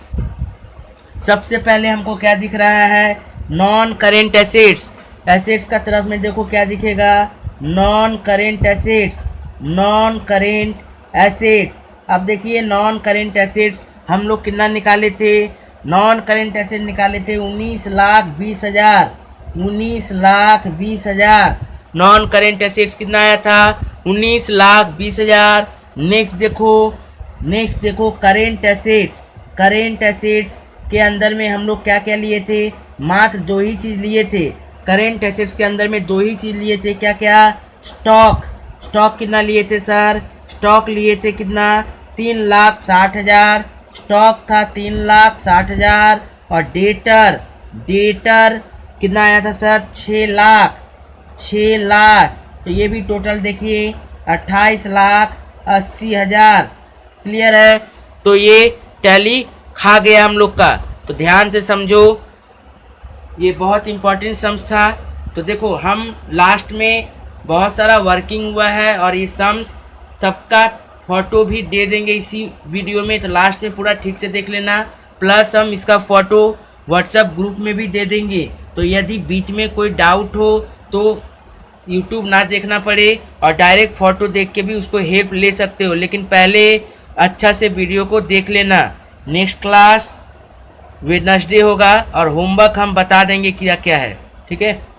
सबसे पहले हमको क्या दिख रहा है, नॉन करेंट एसेट्स। एसेट्स का तरफ में देखो क्या दिखेगा, non current assets, non current assets. अब देखिए नॉन करेंट एसेट्स हम लोग कितना निकाले थे, नॉन करेंट एसेट निकाले थे 19,20,000, 19,20,000। नॉन करेंट एसेट्स कितना आया था, 19,20,000। नेक्स्ट देखो करेंट एसेट्स। करेंट एसेट्स के अंदर में हम लोग क्या क्या लिए थे, मात्र दो ही चीज़ लिए थे। करेंट एसेट्स के अंदर में दो ही चीज़ लिए थे, क्या क्या, स्टॉक। स्टॉक कितना लिए थे सर, स्टॉक लिए थे कितना, 3,60,000 स्टॉक था, 3,60,000। और डेटर कितना आया था सर, 6 लाख। तो ये भी टोटल देखिए 28,80,000। क्लियर है, तो ये टैली खा गया हम लोग का। तो ध्यान से समझो, ये बहुत इम्पोर्टेंट सम्स था। तो देखो हम लास्ट में बहुत सारा वर्किंग हुआ है और ये सम्स सबका फ़ोटो भी दे देंगे इसी वीडियो में, तो लास्ट में पूरा ठीक से देख लेना। प्लस हम इसका फ़ोटो व्हाट्सएप ग्रुप में भी दे देंगे, तो यदि बीच में कोई डाउट हो तो यूट्यूब ना देखना पड़े और डायरेक्ट फ़ोटो देख के भी उसको हेल्प ले सकते हो, लेकिन पहले अच्छा से वीडियो को देख लेना। नेक्स्ट क्लास वेडनेसडे होगा और होमवर्क हम बता देंगे क्या क्या है, ठीक है।